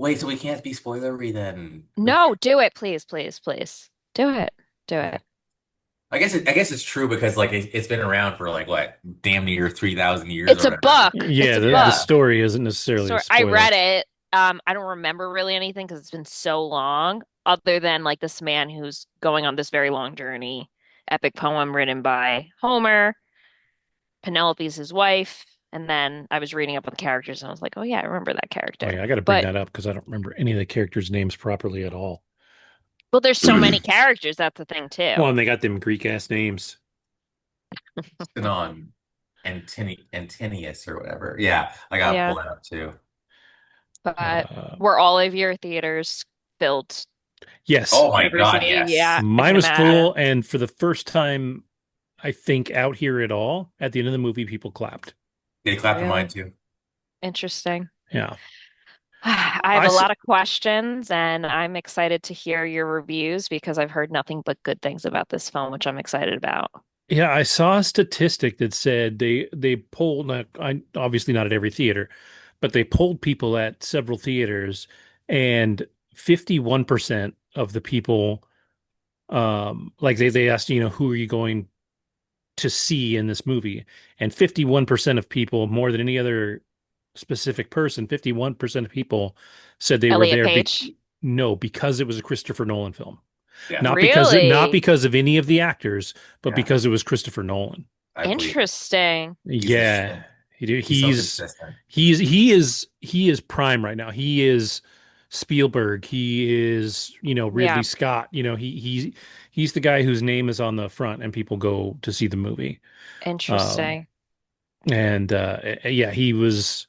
Wait, so we can't be spoilery then? No, do it, please, please, please. Do it. Do Okay. it. I guess it's true because like it's been around for like what, damn near 3,000 years It's or a whatever. book. It's Yeah, a the Yeah. book. story isn't necessarily a So I read spoiler. it. I don't remember really anything because it's been so long, other than like this man who's going on this very long journey, epic poem written by Homer. Penelope's his wife. And then I was reading up on the characters and I was like, oh yeah, I remember that Oh character. yeah, I got to bring But that up because I don't remember any of the characters' names properly at all. well, there's so many characters, that's the thing too. Well, and they got them Greek ass names. Sinon Antinius or whatever. Yeah, I gotta Yeah. pull that up too. But Uh, were all of your theaters filled yes, Oh my God, university? yes. Yeah, I mine can was imagine. full, and for the first time, I think out here at all, at the end of the movie, people clapped. They clapped for mine Really too. interesting. Yeah, I have I a s- lot of questions and I'm excited to hear your reviews because I've heard nothing but good things about this film, which I'm excited about. yeah, I saw a statistic that said they polled, obviously not at every theater, but they polled people at several theaters, and 51% of the people, like they asked, who are you going to see in this movie? And 51% of people, more than any other specific person, 51% of people said they were Elliot there Page. no, because it was a Christopher Nolan film. Yeah, Really Not because of any of the actors, but yeah, because it was Christopher Nolan. I believe it. interesting. He's the Yeah. shit. He, He's so he's consistent. he is prime right now. He is Spielberg. He is, Ridley Yeah, Scott. He's the guy whose name is on the front and people go to see the movie. Um, interesting. and yeah, he was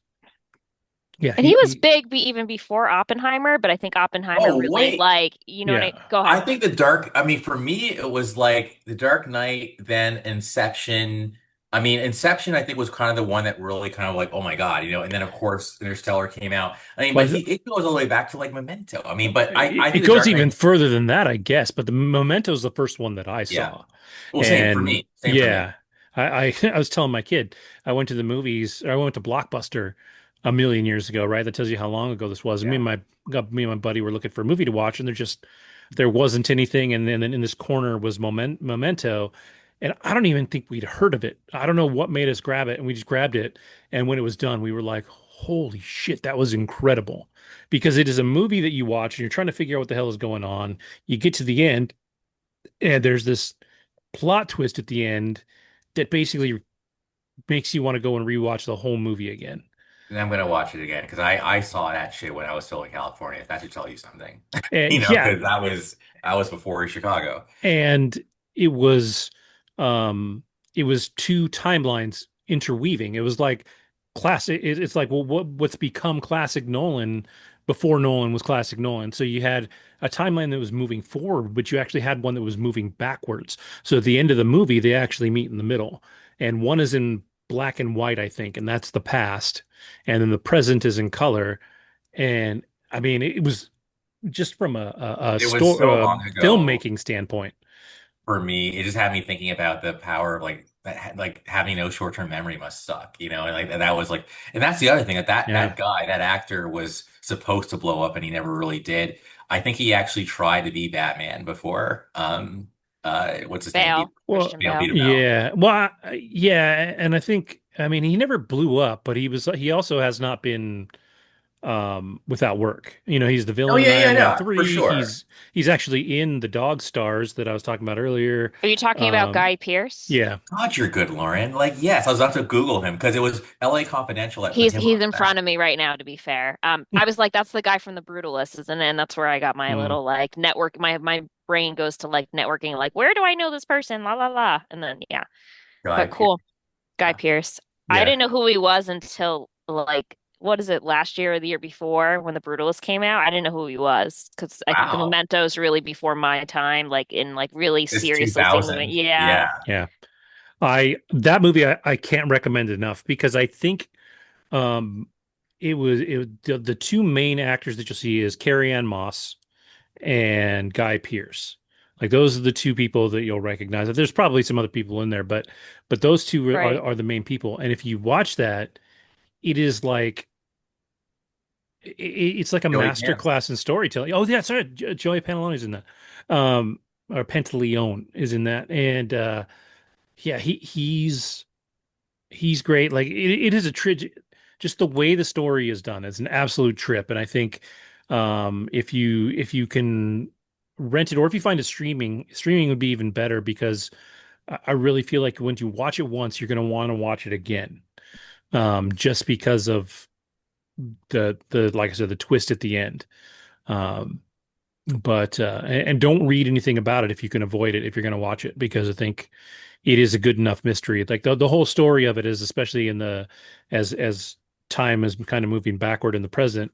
yeah, And he was big even before Oppenheimer, but I think Oppenheimer Oh really wait, like, you know what I, yeah. go I ahead. think the Dark. I mean, for me, it was like the Dark Knight, then Inception. I mean, Inception, I think was kind of the one that really kind of like, oh my God, and then of course Interstellar came out. I mean, but Well, it goes all the way back to like Memento. I mean, but I it think the goes Dark even Knight, further than that, I guess. But the Memento's the first one that I yeah. saw, Well, same for and me. Same for me. yeah, I was telling my kid I went to the movies. Or I went to Blockbuster a million years ago, right? That tells you how long ago this was. And Yeah. me and my buddy were looking for a movie to watch, and there wasn't anything. And then in this corner was Memento, and I don't even think we'd heard of it. I don't know what made us grab it, and we just grabbed it. And when it was done, we were like, "Holy shit, that was incredible!" Because it is a movie that you watch and you're trying to figure out what the hell is going on. You get to the end, and there's this plot twist at the end that basically makes you want to go and rewatch the whole movie again. And I'm gonna watch it again because I saw that shit when I was still in California. If that should tell you something, And yeah, because that was before Chicago. and it was um it was two timelines interweaving. It was like classic. It's like, well, what's become classic Nolan before Nolan was classic Nolan. So you had a timeline that was moving forward, but you actually had one that was moving backwards. So at the end of the movie, they actually meet in the middle, and one is in black and white, I think, and that's the past, and then the present is in color. And I mean, it was just from a It was so long ago. filmmaking standpoint. For me, it just had me thinking about the power of like having no short-term memory must suck, and like that was like, and that's the other thing Yeah. that guy, that actor was supposed to blow up and he never really did. I think he actually tried to be Batman before, what's his name? Bale, Well, Christian Beat Bale. him out. yeah. Well, yeah, and I think I mean he never blew up, but he also has not been without work. He's the Oh villain in yeah, yeah, Iron Man no, for 3. sure. He's actually in the Dog Stars that I was talking about earlier. Are you talking about Um Guy Pearce? yeah. God, you're good, Lauren. Like, yes, I was about to Google him because it was LA Confidential that put He's him he's on in that. front of me right now, to be fair. I was like, that's the guy from The Brutalist, isn't it? And that's where I got my Mm, little like network. My brain goes to like networking, like, where do I know this person? La la la. And then yeah. Guy But Pearce. cool. Guy Yeah. Pearce. I yeah. didn't know who he was until like what is it, last year or the year before when The Brutalist came out? I didn't know who he was because I think The Wow. Memento is really before my time, like in like really It's seriously seeing the 2000. yeah. Yeah. Yeah. I that movie I can't recommend enough because I think um the two main actors that you'll see is Carrie Ann Moss and Guy Pearce. Like those are the two people that you'll recognize. There's probably some other people in there, but those two Right. are the main people. And if you watch that, it is like it's like a Joey master Pants. class in storytelling. Oh, yeah, sorry, Joey Pantaloni's in that. Or Pantaleone is in that, and yeah, he's great. Like it is a trip. Just the way the story is done is an absolute trip. And I think if you can rent it, or if you find it streaming would be even better, because I really feel like when you watch it once, you're going to want to watch it again. Just because of the like I said, the twist at the end. Um, but and don't read anything about it if you can avoid it if you're going to watch it, because I think it is a good enough mystery. Like the whole story of it is, especially in the as time is kind of moving backward in the present.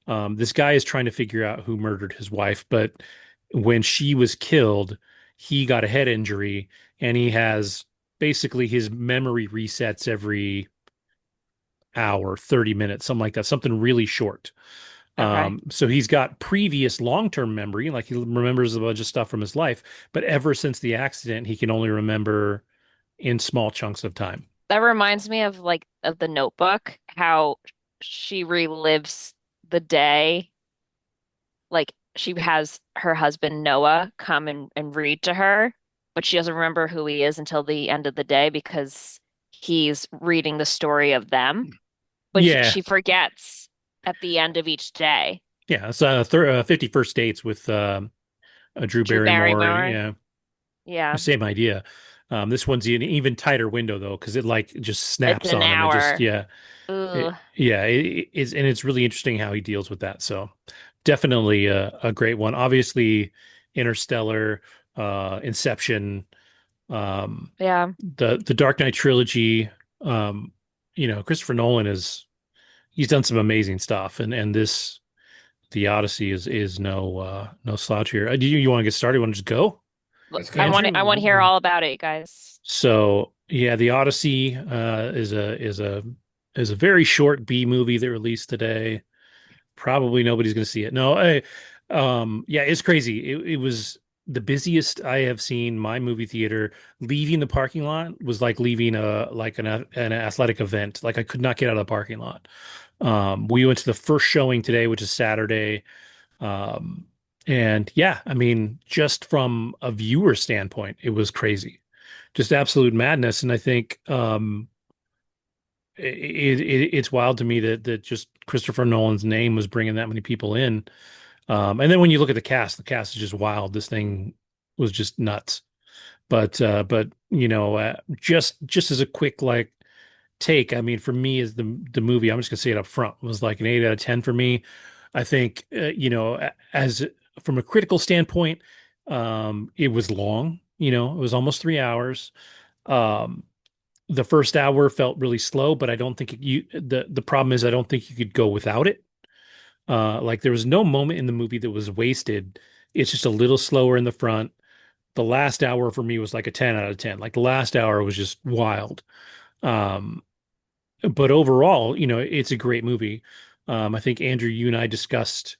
This guy is trying to figure out who murdered his wife, but when she was killed, he got a head injury, and he has basically his memory resets every hour, 30 minutes, something like that, something really short. Okay. So he's got previous long-term memory, like he remembers a bunch of stuff from his life, but ever since the accident, he can only remember in small chunks of time. That reminds me of like of the Notebook, how she relives the day. Like she has her husband Noah come and read to her, but she doesn't remember who he is until the end of the day because he's reading the story of them. But Yeah, she forgets at the end of each day. yeah. It's 51st Dates with Drew Drew Barrymore. Barrymore. Yeah, Yeah. same idea. This one's an even tighter window though, because it like just It's snaps an on him. It just hour. yeah, Ugh. it is, and it's really interesting how he deals with that. So definitely a great one. Obviously, Interstellar, Inception, Yeah. the Dark Knight trilogy. Um, Christopher Nolan is he's done some amazing stuff, and this The Odyssey is no slouch here. Do you want to get started? You want to just go, Let's go. I want to hear Andrew? all about it, guys. So yeah, The Odyssey is a very short B movie that released today. Probably nobody's going to see it. No, yeah, it's crazy. It was the busiest I have seen my movie theater. Leaving the parking lot was like leaving an athletic event. Like I could not get out of the parking lot. We went to the first showing today, which is Saturday. Um, and yeah, I mean, just from a viewer standpoint, it was crazy, just absolute madness. And I think it's wild to me that just Christopher Nolan's name was bringing that many people in. And then when you look at the cast is just wild. This thing was just nuts. But just as a quick like take, I mean, for me as the movie, I'm just gonna say it up front, was like an 8 out of 10 for me. I think as from a critical standpoint, it was long. It was almost 3 hours. Um, the first hour felt really slow, but I don't think the problem is I don't think you could go without it. Like there was no moment in the movie that was wasted. It's just a little slower in the front. The last hour for me was like a 10 out of 10. Like the last hour was just wild. Um, but overall, it's a great movie. I think Andrew, you and I discussed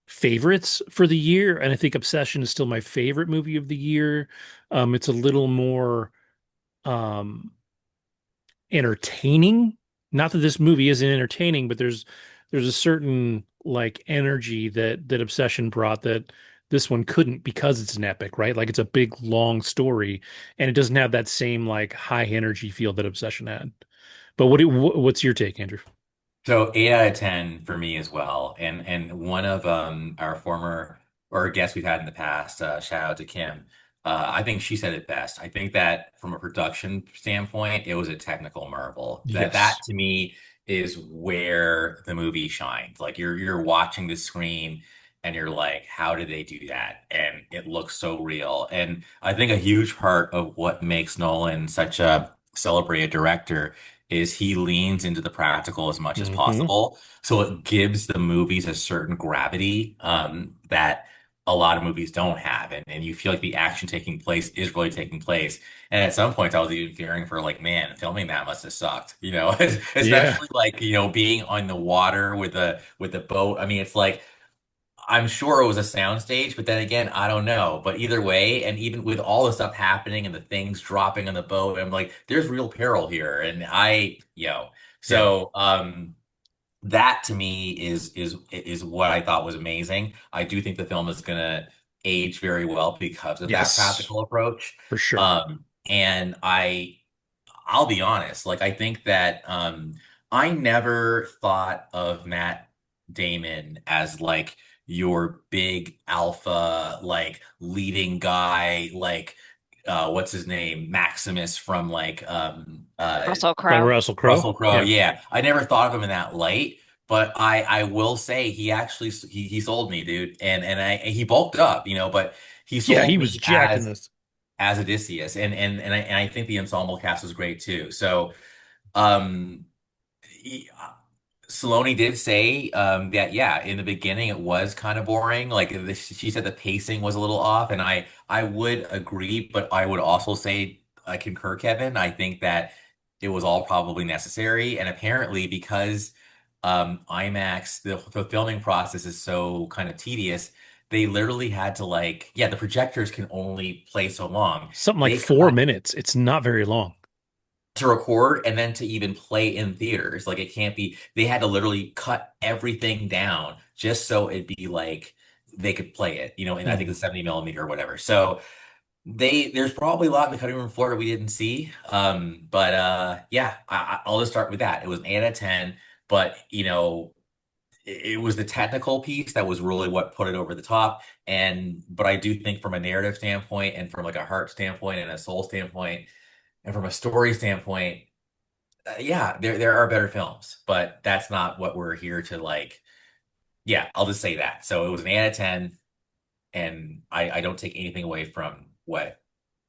favorites for the year, and I think Obsession is still my favorite movie of the year. It's a little more um entertaining. Not that this movie isn't entertaining, but there's a certain like energy that Obsession brought that this one couldn't, because it's an epic, right? Like it's a big long story, and it doesn't have that same like high energy feel that Obsession had. But what's your take, Andrew? So 8 out of 10 for me as well. And one of our former or guests we've had in the past, shout out to Kim. I think she said it best. I think that from a production standpoint, it was a technical marvel. That Yes. to me is where the movie shines. Like you're watching the screen and you're like, how did they do that? And it looks so real. And I think a huge part of what makes Nolan such a celebrated director is he leans into the practical as much as Hmm. possible. So it gives the movies a certain gravity that a lot of movies don't have. And you feel like the action taking place is really taking place. And at some points, I was even fearing for like, man, filming that must have sucked, Yeah. especially like, being on the water with the boat. I mean, it's like, I'm sure it was a soundstage, but then again, I don't know. But either way, and even with all the stuff happening and the things dropping on the boat, I'm like, there's real peril here. And Yeah. so that to me is what I thought was amazing. I do think the film is gonna age very well because of that Yes, practical approach. for sure. And I'll be honest, like I think that I never thought of Matt Damon as like your big alpha, like leading guy, like what's his name? Maximus from Russell Like Crowe. Russell Crowe. Russell Crowe. Yeah. Yeah. I never thought of him in that light, but I will say he actually he sold me, dude. And he bulked up, but he Yeah, he sold was me jacked in this. as Odysseus. And I think the ensemble cast was great too. So um he, Saloni did say that yeah, in the beginning it was kind of boring. Like she said the pacing was a little off, and I would agree, but I would also say I concur, Kevin. I think that it was all probably necessary, and apparently because IMAX the filming process is so kind of tedious, they literally had to like yeah, the projectors can only play so long. Something like They 4 minutes. It's not very long. to record and then to even play in theaters. Like it can't be, they had to literally cut everything down just so it'd be like they could play it, and I think the Mhm. 70 millimeter or whatever. So there's probably a lot in the cutting room floor that we didn't see. But yeah, I'll just start with that. It was an 8 out of 10, but it was the technical piece that was really what put it over the top. But I do think from a narrative standpoint and from like a heart standpoint and a soul standpoint and from a story standpoint, yeah, there are better films, but that's not what we're here to like. Yeah, I'll just say that. So it was an 8 out of 10, and I don't take anything away from what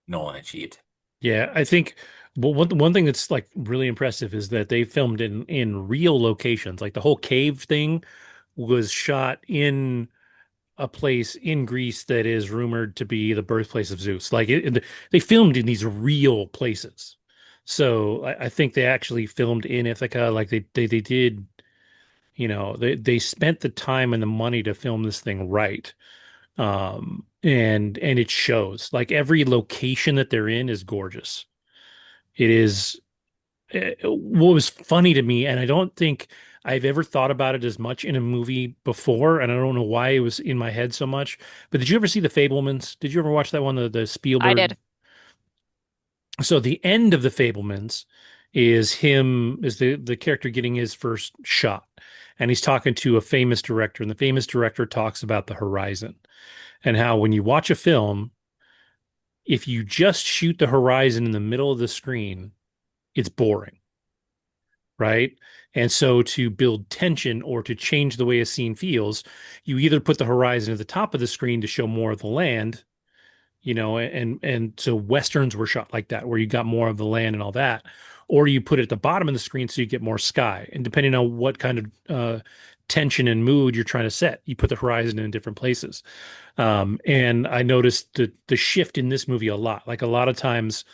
Nolan achieved. Yeah, I think well, one thing that's like really impressive is that they filmed in real locations. Like the whole cave thing was shot in a place in Greece that is rumored to be the birthplace of Zeus. They filmed in these real places. So I think they actually filmed in Ithaca. Like they did, they spent the time and the money to film this thing right. And it shows. Like every location that they're in is gorgeous. It is what was funny to me, and I don't think I've ever thought about it as much in a movie before, and I don't know why it was in my head so much. But did you ever see The Fablemans? Did you ever watch that one, the I Spielberg? did. So the end of The Fablemans is the character getting his first shot, and he's talking to a famous director, and the famous director talks about the horizon and how when you watch a film, if you just shoot the horizon in the middle of the screen, it's boring, right? And so to build tension or to change the way a scene feels, you either put the horizon at the top of the screen to show more of the land, and so westerns were shot like that, where you got more of the land and all that, or you put it at the bottom of the screen so you get more sky. And depending on what kind of tension and mood you're trying to set, you put the horizon in different places. And I noticed the shift in this movie a lot. Like a lot of times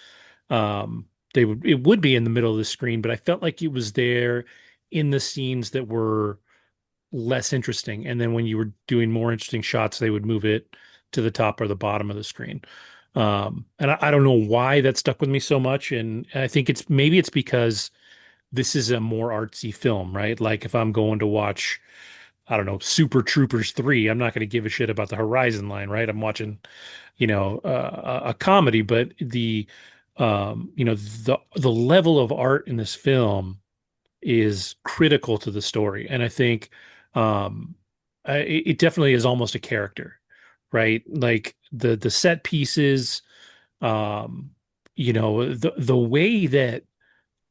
um, it would be in the middle of the screen, but I felt like it was there in the scenes that were less interesting. And then when you were doing more interesting shots, they would move it to the top or the bottom of the screen. And I don't know why that stuck with me so much. And I think maybe it's because this is a more artsy film, right? Like if I'm going to watch, I don't know, Super Troopers 3, I'm not going to give a shit about the horizon line, right? I'm watching, a comedy, but the level of art in this film is critical to the story, and I think um, it definitely is almost a character, right? Like the set pieces, um, the way that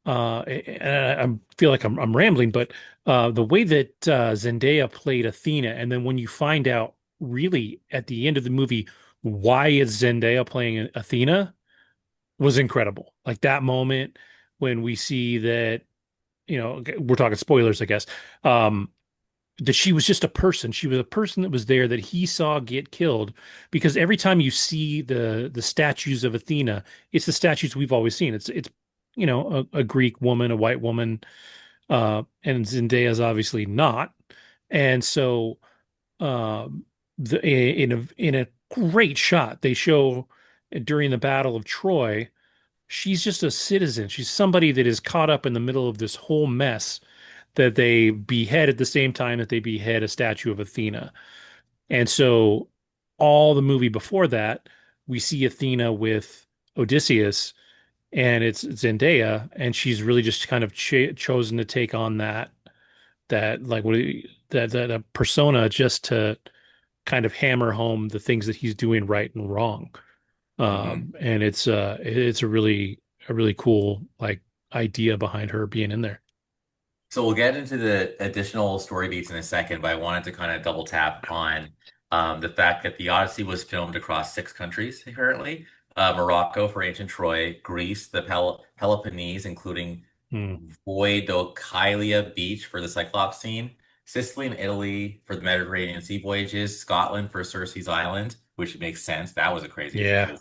I feel like I'm rambling, but the way that Zendaya played Athena, and then when you find out really at the end of the movie why is Zendaya playing Athena was incredible. Like that moment when we see that, we're talking spoilers, I guess, that she was just a person. She was a person that was there that he saw get killed because every time you see the statues of Athena, it's the statues we've always seen. It's a Greek woman, a white woman, and Zendaya's obviously not. And so in a great shot, they show during the Battle of Troy, she's just a citizen. She's somebody that is caught up in the middle of this whole mess that they behead at the same time that they behead a statue of Athena. And so all the movie before that, we see Athena with Odysseus, and it's Zendaya, and she's really just kind of chosen to take on that like what that a persona just to kind of hammer home the things that he's doing right and wrong. Hmm. And it's a really cool like idea behind her being in there. So we'll get into the additional story beats in a second, but I wanted to kind of double tap on the fact that the Odyssey was filmed across 6 countries, apparently. Morocco for ancient Troy, Greece, the Peloponnese, including Hmm. Voidocalia Beach for the Cyclops scene, Sicily and Italy for the Mediterranean sea voyages, Scotland for Circe's Island, which makes sense. That was a crazy Yeah. cool,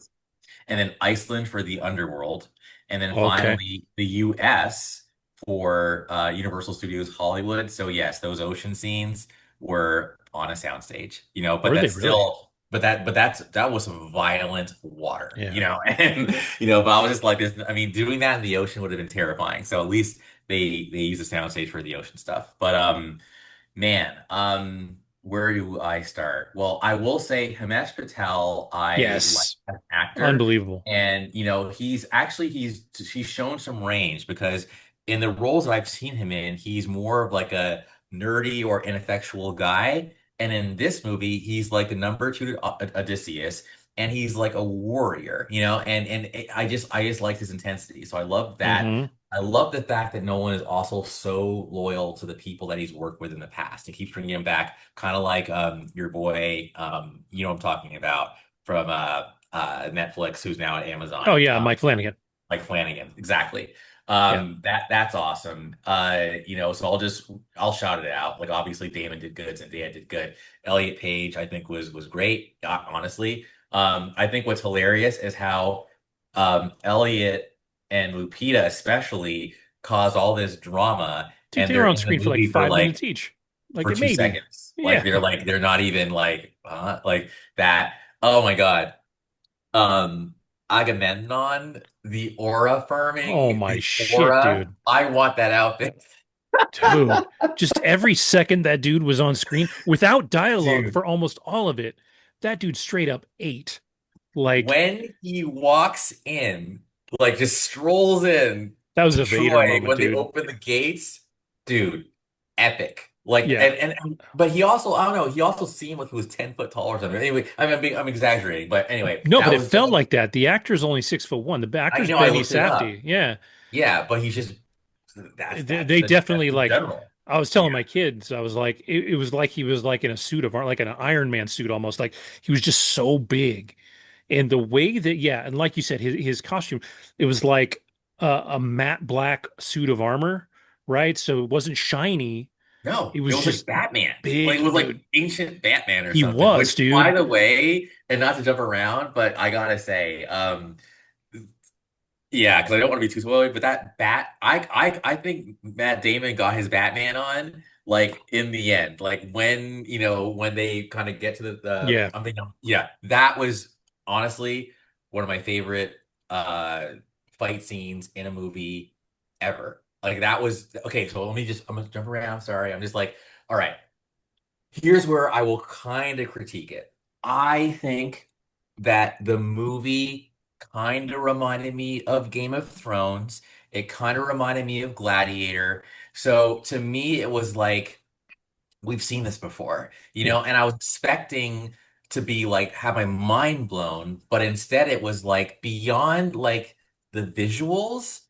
and then Iceland for the underworld, and then Okay. finally the US for Universal Studios Hollywood. So yes, those ocean scenes were on a soundstage, but Were they that's really? still, that was some violent water, Yeah. and but I was just like this. I mean, doing that in the ocean would have been terrifying. So at least they use a soundstage for the ocean stuff. But man, where do I start? Well, I will say Himesh Patel, I like Yes. as an actor, Unbelievable. and he's shown some range because in the roles that I've seen him in, he's more of like a nerdy or ineffectual guy, and in this movie, he's like the number two to Odysseus, and he's like a warrior, and I just liked his intensity, so I love that. Hmm. I love the fact that Nolan is also so loyal to the people that he's worked with in the past. He keeps bringing them back, kind of like your boy, you know what I'm talking about from Netflix, who's now at Oh Amazon, yeah, Mike Flanagan. Mike Flanagan. Exactly. Yeah. That's awesome. So I'll shout it out. Like obviously Damon did good, Zendaya did good. Elliot Page, I think was great, honestly. I think what's hilarious is how Elliot and Lupita especially cause all this drama, Dude, and they were they're on in the screen for like movie for 5 minutes like each. Like for it two maybe. seconds. Yeah. Like they're not even like like that. Oh my God. Um, Agamemnon, the aura Oh firming, my the shit, aura. dude. I want that outfit. Dude, just every second that dude was on screen without dialogue Dude, for almost all of it, that dude straight up ate. Like when he walks in, like just strolls in that was to a Vader Troy moment, when they dude. open the gates, dude, epic. Like Yeah. but he also, I don't know, he also seemed like he was 10 foot taller or something. Anyway, I'm exaggerating, but anyway, No, but it felt like that. The actor's only 6'1". The I actor's know I Benny looked it Safdie. up. Yeah. Yeah, but he's just They that's definitely the like general. I was telling Yeah. my kids, I was like, it was like he was like in a suit of like an Iron Man suit almost. Like he was just so big. And the way that, yeah, and like you said, his costume, it was like a matte black suit of armor, right? So it wasn't shiny. It No, it was was like just Batman. Like it big, was like dude. ancient Batman or He something. Which, was, by dude. the way, and not to jump around, but I gotta say, yeah, because I don't want to be too spoiled, but that I think Matt Damon got his Batman on like in the end, like when they kind of get to the Yeah. I'm thinking, yeah, that was honestly one of my favorite uh fight scenes in a movie ever. Like that was okay. So I'm gonna jump around. Sorry, I'm just like, all right. Here's where I will kind of critique it. I think that the movie kind of reminded me of Game of Thrones. It kind of reminded me of Gladiator. So to me, it was like, we've seen this before, Yeah. and I was expecting to be like, have my mind blown, but instead it was like beyond like the visuals,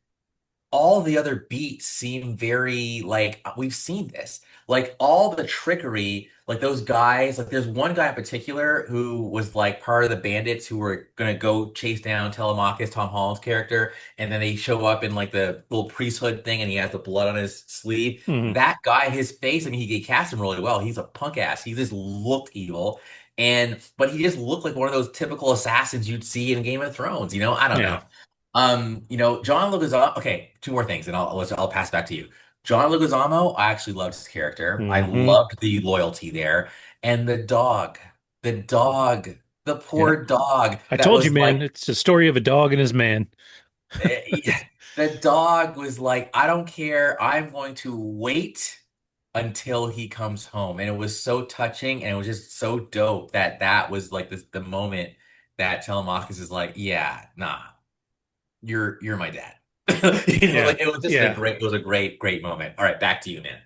all the other beats seem very like we've seen this. Like all the trickery, like those guys, like there's one guy in particular who was like part of the bandits who were gonna go chase down Telemachus, Tom Holland's character, and then they show up in like the little priesthood thing and he has the blood on his sleeve. Hmm. That guy, his face, I mean, he cast him really well. He's a punk ass. He just looked evil. But he just looked like one of those typical assassins you'd see in Game of Thrones, I don't Yeah. know. John Leguizamo. Okay, two more things, and I'll pass back to you. John Leguizamo, I actually loved his character. I Hmm. loved the loyalty there, and the dog, the Yeah. poor dog I that told you, was man, like, it's a story of a dog and his man. eh, The dog was like, I don't care. I'm going to wait until he comes home. And it was so touching and it was just so dope that that was like the moment that Telemachus is like, yeah, nah, you're my dad. Yeah. Like it was just Yeah. it was a great moment. All right, back to you, man.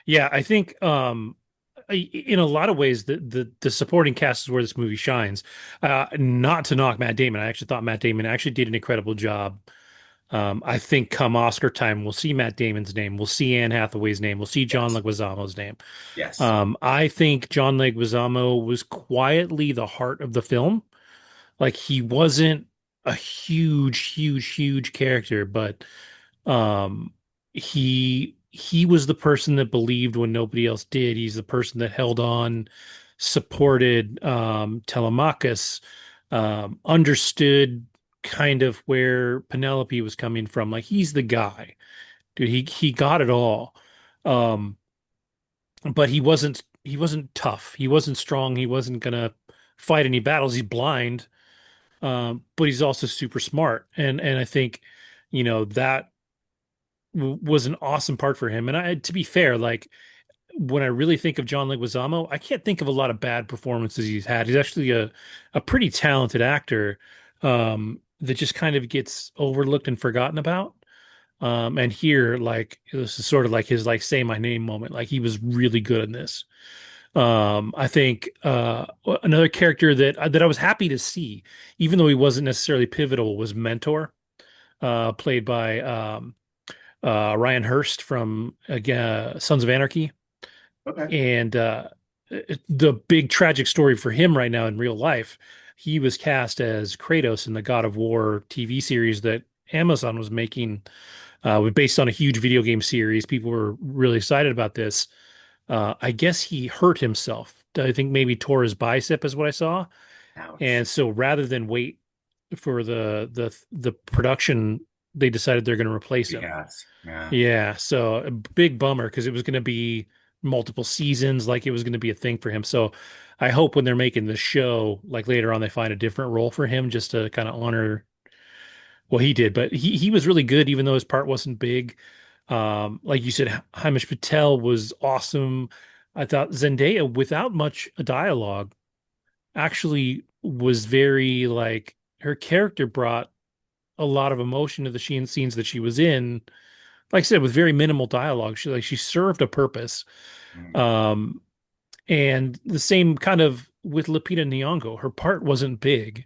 Yeah, I think in a lot of ways the supporting cast is where this movie shines. Not to knock Matt Damon. I actually thought Matt Damon actually did an incredible job. I think come Oscar time, we'll see Matt Damon's name, we'll see Anne Hathaway's name, we'll see John Yes. Leguizamo's name. Yes. I think John Leguizamo was quietly the heart of the film. Like he wasn't a huge character, but um, he was the person that believed when nobody else did. He's the person that held on, supported Telemachus, understood kind of where Penelope was coming from. Like he's the guy, dude. He got it all. Um, but he wasn't tough. He wasn't strong. He wasn't gonna fight any battles. He's blind, but he's also super smart. And I think, that was an awesome part for him. And to be fair, like when I really think of John Leguizamo, I can't think of a lot of bad performances he's had. He's actually a pretty talented actor, that just kind of gets overlooked and forgotten about. And here, like this is sort of like his like say my name moment. Like he was really good in this. I think another character that I was happy to see, even though he wasn't necessarily pivotal, was Mentor, played by Ryan Hurst from Sons of Anarchy. Okay. And the big tragic story for him right now in real life, he was cast as Kratos in the God of War TV series that Amazon was making, based on a huge video game series. People were really excited about this. I guess he hurt himself. I think maybe tore his bicep is what I saw. And Ouch. so rather than wait for the production, they decided they're going to replace him. Yes. Yeah. Yeah, so a big bummer because it was going to be multiple seasons, like it was going to be a thing for him. So I hope when they're making the show, like later on, they find a different role for him just to kind of honor what he did. But he was really good, even though his part wasn't big. Like you said, Himesh Patel was awesome. I thought Zendaya, without much dialogue, actually was very like her character brought a lot of emotion to the scenes that she was in, like I said, with very minimal dialogue. She served a purpose. Mm. Um, and the same kind of with Lupita Nyong'o. Her part wasn't big,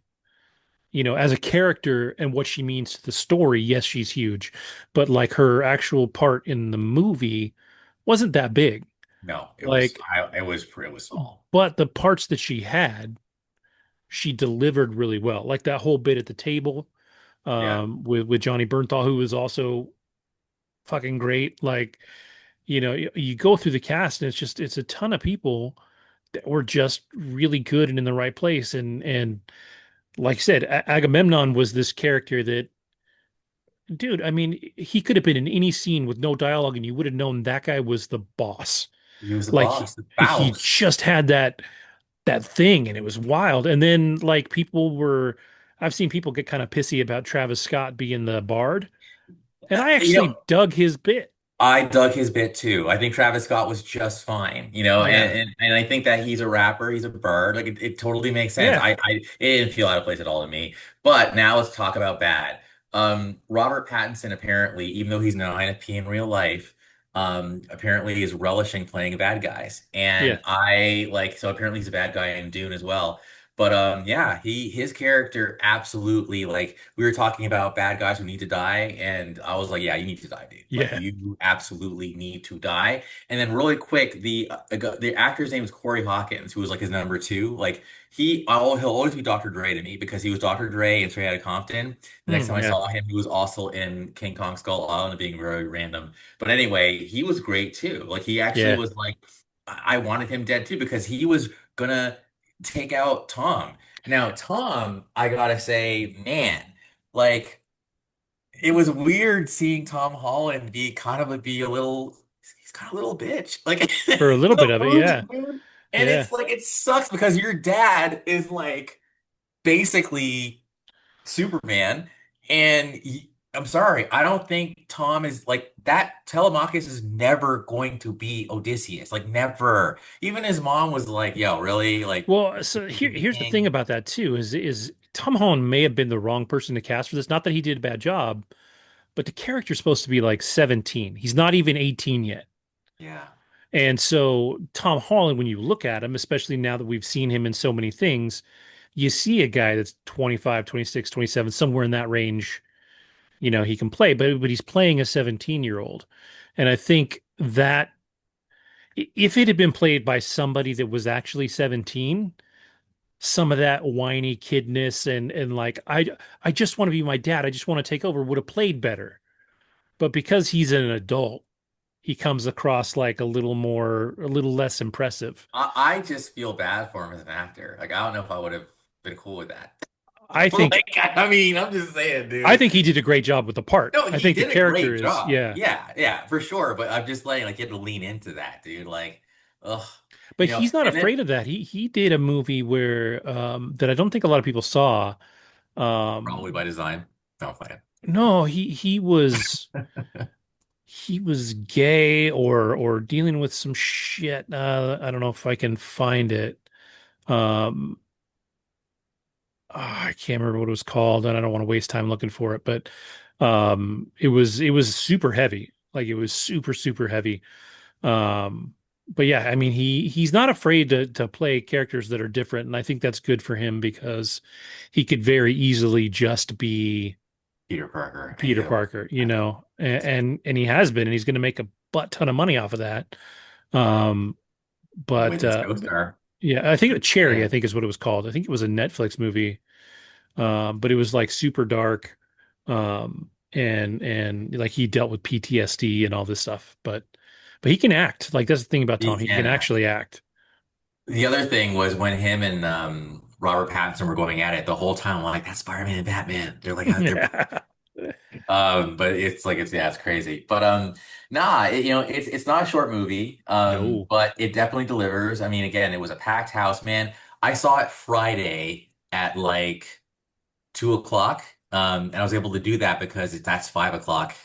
as a character and what she means to the story. Yes, she's huge, but like her actual part in the movie wasn't that big. No, Like, it was small. but the parts that she had, she delivered really well. Like that whole bit at the table, Yeah. with Johnny Bernthal, who was also fucking great. Like, you go through the cast and it's a ton of people that were just really good and in the right place. And like I said, Agamemnon was this character that, dude, I mean, he could have been in any scene with no dialogue and you would have known that guy was the boss. He was the Like boss, he, the he Faust. just had that thing and it was wild. And then like I've seen people get kind of pissy about Travis Scott being the bard, and I You know, actually dug his bit. I dug his bit too. I think Travis Scott was just fine, Yeah. and I think that he's a rapper, he's a bird. Like it totally makes sense. Yeah. It didn't feel out of place at all to me. But now let's talk about bad. Robert Pattinson apparently, even though he's an INFP in real life, apparently is relishing playing bad guys. Yeah. And I like so apparently he's a bad guy in Dune as well. But yeah, his character absolutely like we were talking about bad guys who need to die, and I was like, yeah, you need to die, dude. Like Yeah. you absolutely need to die. And then really quick, the actor's name is Corey Hawkins, who was like his number two. Like he'll always be Dr. Dre to me because he was Dr. Dre in Straight Outta Compton. The next time I Yeah. saw him, he was also in King Kong Skull Island, being very random. But anyway, he was great too. Like he actually Yeah. was like, I wanted him dead too because he was gonna take out Tom. Now, Tom, I gotta say, man, like it was weird seeing Tom Holland be a little he's kind of a little bitch. Like For a little bit the of it. movie, Yeah. dude. And Yeah. it's like it sucks because your dad is like basically Superman and I'm sorry. I don't think Tom is like that. Telemachus is never going to be Odysseus. Like never. Even his mom was like, "Yo, really? Like, Well, you so think he's the here's the thing king?" about that too is Tom Holland may have been the wrong person to cast for this. Not that he did a bad job, but the character's supposed to be like 17. He's not even 18 yet. Yeah. And so Tom Holland, when you look at him, especially now that we've seen him in so many things, you see a guy that's 25, 26, 27, somewhere in that range, he can play, but he's playing a 17-year-old. And I think that if it had been played by somebody that was actually 17, some of that whiny kidness and like I just want to be my dad, I just want to take over would have played better. But because he's an adult, he comes across like a little less impressive. I just feel bad for him as an actor. Like, I don't know if I would have been cool with that. I think Like, I mean, I'm just saying, I dude. think he did a great job with the part. No, I he think the did a character great is, job. yeah. Yeah, yeah, for sure. But I'm just like you had to lean into that, dude. Like, ugh, But he's not and then afraid of that. He did a movie where that I don't think a lot of people saw. probably by Um design. No, fine. no, he was gay or dealing with some shit. I don't know if I can find it. Um I can't remember what it was called, and I don't want to waste time looking for it, but it was super heavy. Like it was super, super heavy. But yeah, I mean he's not afraid to play characters that are different, and I think that's good for him because he could very easily just be Peter Parker any Peter other way. Parker, and he has been, and he's going to make a butt ton of money off of that. Um, but With his co-star. yeah, I think Cherry, I Yeah. think is what it was called. I think it was a Netflix movie, but it was like super dark, and like he dealt with PTSD and all this stuff. But he can act. Like that's the thing about He Tom. He can can act. actually act. The other thing was when him and Robert Pattinson were going at it the whole time, like that's Spider-Man and Batman. They're like out there. Yeah. But it's like it's yeah, it's crazy. But nah, it's not a short movie. No. But it definitely delivers. I mean, again, it was a packed house, man. I saw it Friday at like 2 o'clock. And I was able to do that because that's 5 o'clock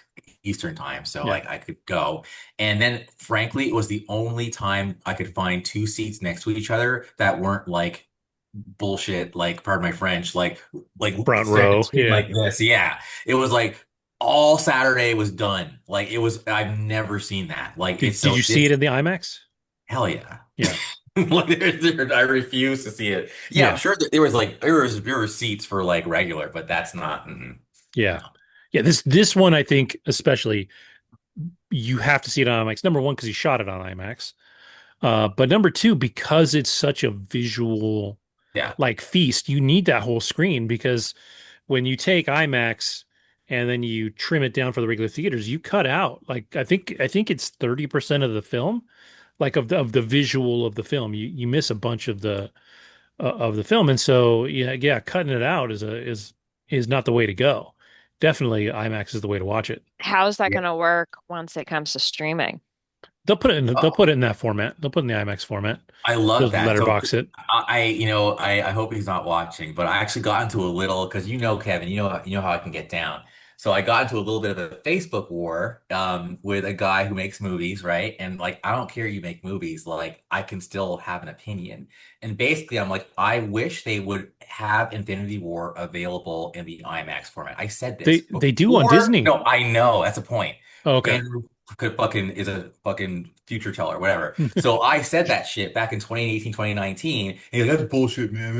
Eastern time. So Yeah. like I could go. And then frankly, it was the only time I could find two seats next to each other that weren't like bullshit, like pardon my French, like Front row. serpentine Yeah. like this. Yeah. It was like all Saturday was done. Like it was, I've never seen that. Like it's Did so you see it this in the IMAX? hell yeah. Yeah. Like, I refuse to see it. Yeah, I'm Yeah. sure that there were seats for like regular, but that's not Yeah. no. Yeah. This one, I think, especially, you have to see it on IMAX. Number one, because he shot it on IMAX. But number two, because it's such a visual Yeah, like feast, you need that whole screen because when you take IMAX and then you trim it down for the regular theaters, you cut out like I think it's 30% of the film, like of the visual of the film. You miss a bunch of the film, and so yeah, cutting it out is not the way to go. Definitely, IMAX is the way to watch it. How is that yeah. going to work once it comes to streaming? They'll Oh, put it in that format. They'll put it in the IMAX format. I love They'll that. So letterbox it. I hope he's not watching, but I actually got into a little because Kevin, you know how I can get down. So I got into a little bit of a Facebook war with a guy who makes movies, right? And like I don't care you make movies, like I can still have an opinion. And basically I'm like, I wish they would have Infinity War available in the IMAX format. I said this They do on before. Disney. No, I know, that's a point. Oh, okay. Andrew could fucking is a fucking future teller, whatever. So I said that shit back in 2018, 2019. And he's like, that's bullshit, man.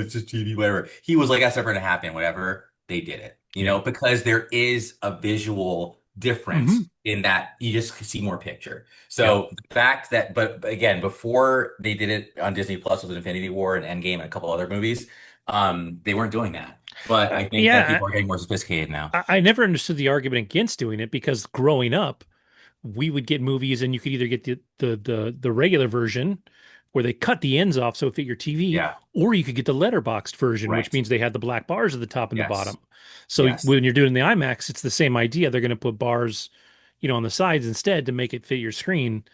It's just TV, whatever. He was like, that's never gonna happen, whatever. They did it, Yeah. because there is a visual difference Hmm. in that you just see more picture. Yep. So the fact that, but again, before they did it on Disney Plus with Infinity War and Endgame and a couple other movies, they weren't doing that. But I think that Yeah, people are getting more sophisticated now. I never understood the argument against doing it because growing up, we would get movies and you could either get the regular version where they cut the ends off so it fit your TV, Yeah, or you could get the letterboxed version, which right. means they had the black bars at the top and the Yes. bottom. So Yes. when you're doing the IMAX, it's the same idea. They're going to put bars, on the sides instead to make it fit your screen.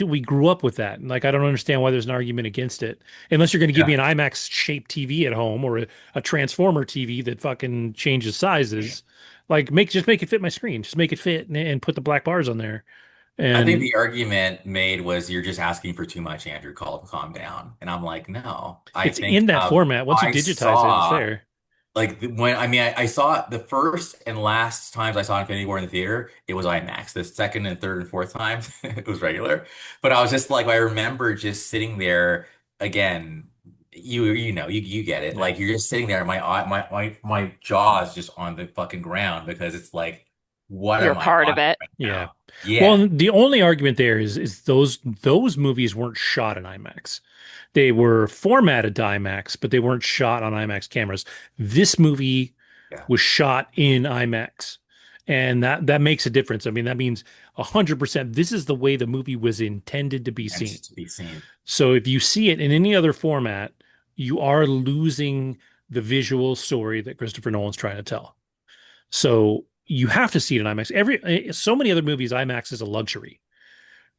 We grew up with that. And like, I don't understand why there's an argument against it. Unless you're going to give me Yeah. an IMAX shaped TV at home or a Transformer TV that fucking changes sizes. Like, just make it fit my screen. Just make it fit and put the black bars on there. I think And the argument made was you're just asking for too much, Andrew. Calm down. And I'm like, no. I it's in think that format. Once you I digitize it, it's saw there. like when I mean I saw it the first and last times I saw Infinity War in the theater, it was IMAX. The second and third and fourth times it was regular. But I was just like I remember just sitting there again. You get it. Yeah. Like you're just sitting there, my jaw is just on the fucking ground because it's like, what You're am I part of watching it. right Yeah. now? Yeah. Well, the only argument there is those movies weren't shot in IMAX. They were formatted to IMAX, but they weren't shot on IMAX cameras. This movie Yeah. was shot in IMAX, and that makes a difference. I mean, that means 100%. This is the way the movie was intended to be And seen. to be seen. So if you see it in any other format, you are losing the visual story that Christopher Nolan's trying to tell. So you have to see it in IMAX. So many other movies, IMAX is a luxury,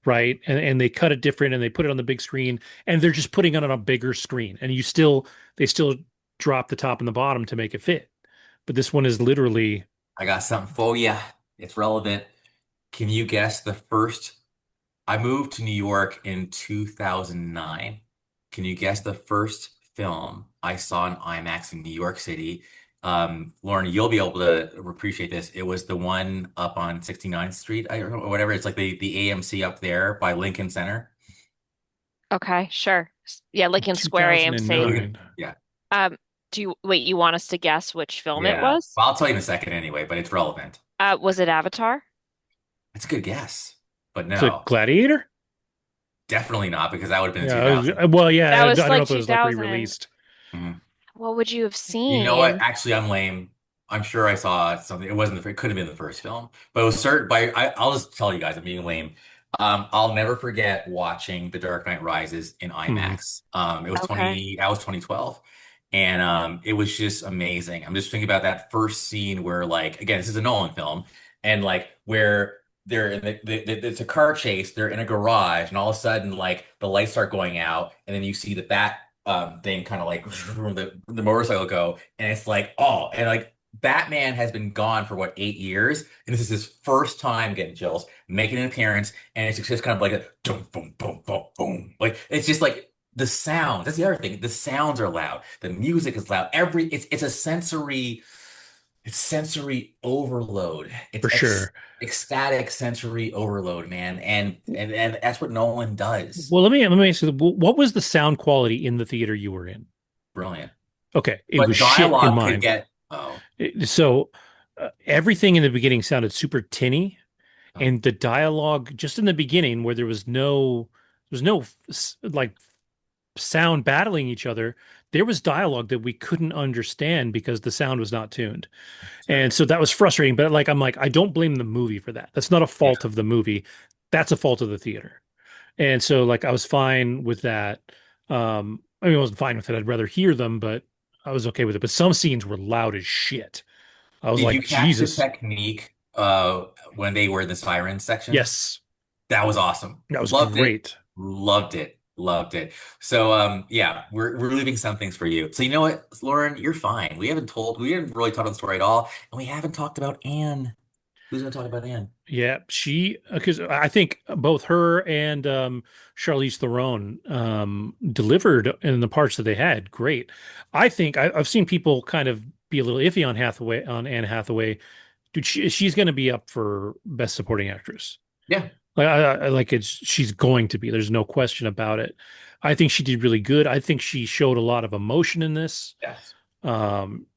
right? And they cut it different and they put it on the big screen and they're just putting it on a bigger screen. And they still drop the top and the bottom to make it fit. But this one is literally I got something for you. It's relevant. Can you guess the first? I moved to New York in 2009. Can you guess the first film I saw in IMAX in New York City? Lauren, you'll be able to appreciate this. It was the one up on 69th Street, or whatever. It's like the AMC up there by Lincoln Center. Okay, sure. Yeah, Lincoln Square AMC. Lincoln, 2009. yeah, Um, you want us to guess which film it yeah. was? Well, I'll tell you in a second anyway, but it's relevant. Was it Avatar? It's a good guess, but Is it no, Gladiator? definitely not because that would have been in Yeah. 2000. Well, yeah. That I was don't know like if it was like 2000. re-released. Mhm. What would you have You know what? seen? Actually, I'm lame. I'm sure I saw something. It wasn't it could have been the first film, but it was certain. I'll just tell you guys, I'm being lame. I'll never forget watching The Dark Knight Rises in Hmm. IMAX. It was Okay. 2012, and it was just amazing. I'm just thinking about that first scene where, like, again, this is a Nolan film, and like where they're in it's a car chase. They're in a garage, and all of a sudden, like the lights start going out, and then you see the bat thing kind of like the motorcycle go, and it's like, oh, and like Batman has been gone for what, 8 years, and this is his first time getting chills, making an appearance, and it's just kind of like a boom, boom, boom, boom, boom. Like it's just like the sounds. That's the other thing. The sounds are loud. The music is loud. It's a it's sensory overload. For It's sure. ecstatic sensory overload, man. And that's what Nolan does. Well, let me ask you, what was the sound quality in the theater you were in? Brilliant. Okay, it was But shit in dialogue could mine. get, oh, So everything in the beginning sounded super tinny, oh, and the dialogue just in the beginning where there was no like sound battling each other. There was dialogue that we couldn't understand because the sound was not tuned. And terrible. so that was frustrating. But like, I'm like, I don't blame the movie for that. That's not a Yeah. fault of the movie. That's a fault of the theater. And so like I was fine with that. I mean, I wasn't fine with it. I'd rather hear them, but I was okay with it. But some scenes were loud as shit. I was Did you like, catch the Jesus. technique when they were in the siren section? Yes, That was awesome. that was Loved it. great. Loved it. Loved it. So yeah, we're leaving some things for you. So you know what, Lauren, you're fine. We haven't really told the story at all, and we haven't talked about Anne. Who's gonna talk about Anne? Yeah, she because I think both her and Charlize Theron delivered in the parts that they had. Great. I think I've seen people kind of be a little iffy on Anne Hathaway. Dude, she's going to be up for Best Supporting Actress. Yeah. Like I like it's she's going to be. There's no question about it. I think she did really good. I think she showed a lot of emotion in this. Yes.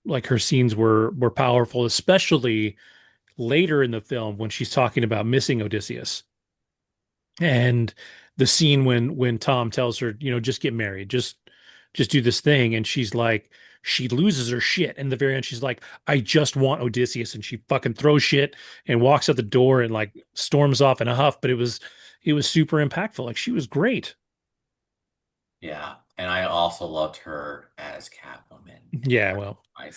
Like her scenes were powerful, especially later in the film when she's talking about missing Odysseus and the scene when Tom tells her, just get married, just do this thing, and she's like, she loses her shit. And the very end, she's like, I just want Odysseus, and she fucking throws shit and walks out the door and like storms off in a huff. But it was super impactful. Like she was great. Yeah. And I also loved her as Catwoman in Yeah, Dark well, Knight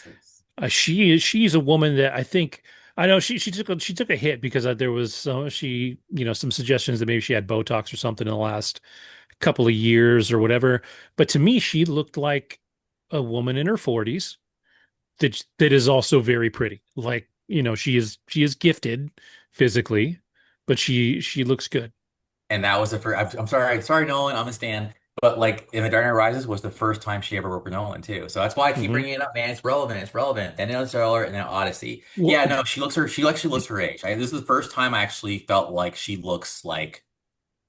Rises. she's a woman that I think I know she took a hit because there was some suggestions that maybe she had Botox or something in the last couple of years or whatever. But to me, she looked like a woman in her 40s that is also very pretty. Like, she is gifted physically, but she looks good. And that was the first. I'm sorry, Nolan. I'm a stan. But like, in The Dark Knight Rises was the first time she ever worked with Nolan too. So that's why I keep Hmm. bringing it up, man. It's relevant. It's relevant. Then Interstellar, and then Odyssey. Well, Yeah, no, she looks her. She actually looks her age. This is the first time I actually felt like she looks like,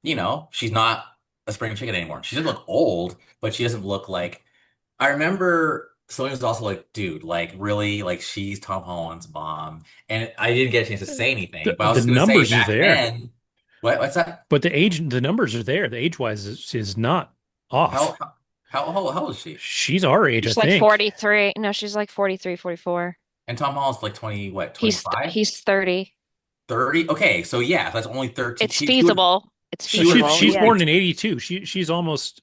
she's not a spring chicken anymore. She doesn't look old, but she doesn't look like. I remember Celine was also like, dude, like really, like she's Tom Holland's mom, and I didn't get a chance to say anything, but I was the just gonna say numbers are back there, then. What's that? but the numbers are there. The age wise is not How off. how how old is she? She's our age, I She's like think. 43. No, she's like 43, 44. And Tom Holland's like 20, what, He's 25, he's 30. 30? Okay, so yeah, that's only 13. It's feasible. It's She would feasible. she She's would Yeah. born be in 82. She's almost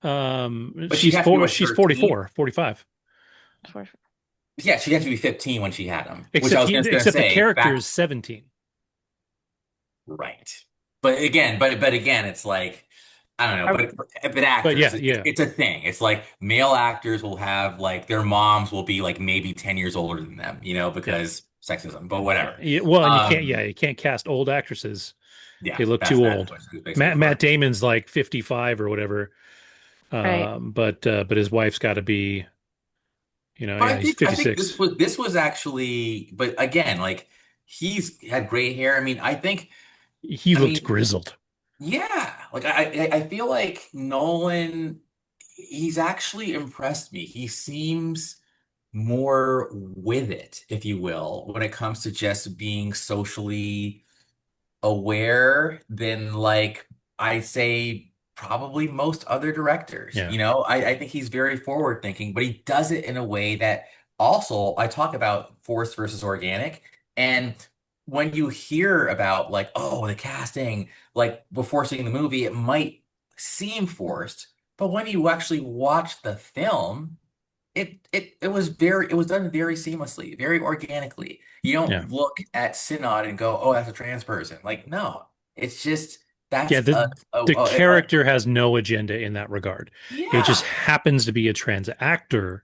but she'd have to be what, she's 13? 44, 45. Yeah, she'd have to be 15 when she had him, which I Except was just gonna except the say character back is 17. right. But again, it's like I don't know, Are- but But actors, yeah, it's, yeah. it's a thing. It's like male actors will have like their moms will be like maybe 10 years older than them, Yeah. because sexism, but whatever. Yeah, well, and Um, you can't cast old actresses. yeah, They look that's too that's old. basically Matt correct. Damon's like 55 or whatever. Right. But his wife's got to be, But I yeah, he's think I think this 56. was this was actually, but again, like he's had gray hair. He I looked mean, grizzled. yeah. Like I feel like Nolan, he's actually impressed me. He seems more with it, if you will, when it comes to just being socially aware than like I say probably most other directors. Yeah. I think he's very forward thinking, but he does it in a way that also I talk about forced versus organic. And when you hear about like, oh, the casting, like before seeing the movie, it might seem forced, but when you actually watch the film, it was done very seamlessly, very organically. You Yeah. don't look at Synod and go, "Oh, that's a trans person." Like, no, it's just Yeah, that's the character has no agenda in that regard. It just yeah. happens to be a trans actor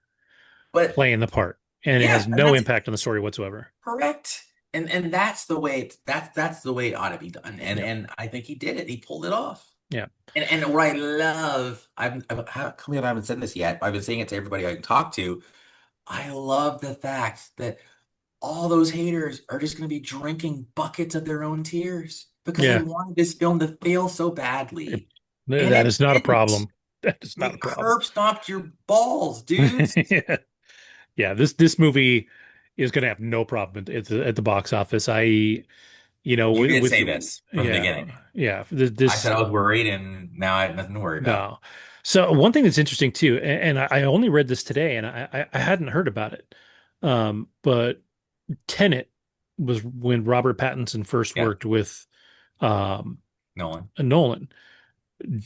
But playing the part, and it yeah, has and no that's impact on the story whatsoever. correct. And that's the way that's the way it ought to be done. And Yeah. and I think he did it. He pulled it off. Yeah. And what I love, how come I haven't said this yet? I've been saying it to everybody I can talk to. I love the fact that all those haters are just going to be drinking buckets of their own tears because they Yeah. wanted this film to fail so It- badly. And that it is not a didn't. problem. That is not a It problem. curb stomped your balls, dudes. Yeah. Yeah, this movie is going to have no problem at the box office. You did with say this from the yeah, beginning. yeah, I said this I was worried, and now I have nothing to worry about. no. So one thing that's interesting too, and I only read this today, and I hadn't heard about it. But Tenet was when Robert Pattinson first Yeah, worked with um Nolan. Nolan.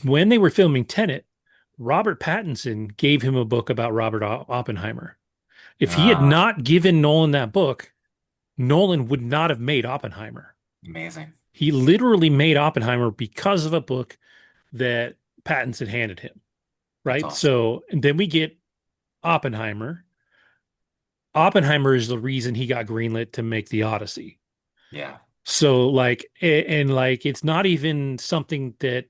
When they were filming Tenet, Robert Pattinson gave him a book about Robert Oppenheimer. If he had Uh, not given Nolan that book, Nolan would not have made Oppenheimer. Amazing. He literally made Oppenheimer because of a book that Pattinson handed him, That's right? awesome. So, and then we get Oppenheimer. Oppenheimer is the reason he got greenlit to make The Odyssey. Yeah. So, like, and like, it's not even something that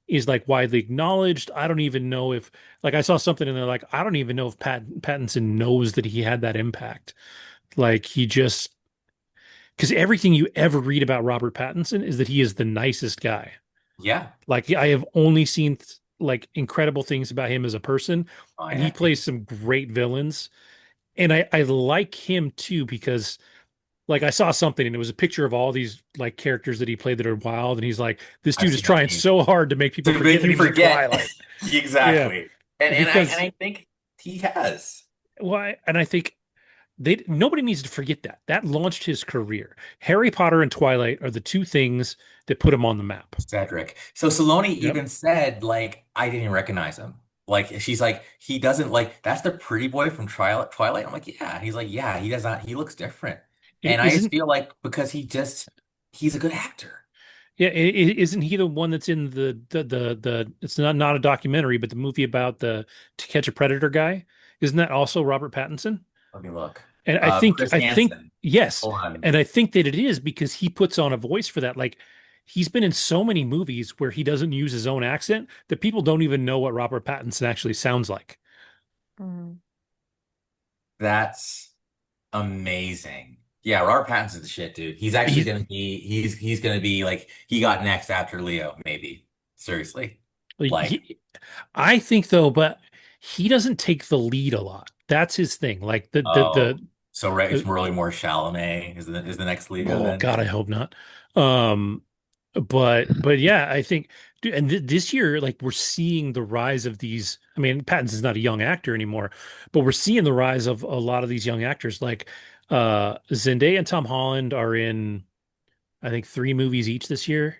is like widely acknowledged. I don't even know if, like, I saw something and they're like, I don't even know if Pattinson knows that he had that impact. Like, he just, because everything you ever read about Robert Pattinson is that he is the nicest guy. Yeah. Like I have only seen like incredible things about him as a person, Oh, and he yeah. plays some great villains. And I like him too because like I saw something and it was a picture of all these like characters that he played that are wild, and he's like, this I've dude is seen that trying meme. so hard to make people To forget make that you he was in forget. Twilight. Yeah, Exactly. And because I think he has. why? And I think they nobody needs to forget that. That launched his career. Harry Potter and Twilight are the two things that put him on the map. Cedric. So Saloni Yep. even said, like, I didn't recognize him. Like, she's like, he doesn't like, that's the pretty boy from Twilight. I'm like, yeah. He's like, yeah, he does not, he looks different. And I just Isn't feel like because he's a good actor. yeah, isn't he the one that's in the it's not a documentary, but the movie about the To Catch a Predator guy? Isn't that also Robert Pattinson? Let me look. And Chris I think Hansen. yes, Hold on. and I think that it is because he puts on a voice for that. Like he's been in so many movies where he doesn't use his own accent that people don't even know what Robert Pattinson actually sounds like. Mm. That's amazing. Yeah, Robert Pattinson's the shit, dude. He's actually He, gonna be he's gonna be like he got next after Leo, maybe. Seriously. Like, he, I think though, but he doesn't take the lead a lot. That's his thing. Like oh, so right, uh, it's really more Chalamet is the next Leo oh then. God, I hope not. Um, but yeah, I think, dude, and this year, like we're seeing the rise of these. I mean, Pattinson's not a young actor anymore, but we're seeing the rise of a lot of these young actors. Like Zendaya and Tom Holland are in, I think, three movies each this year.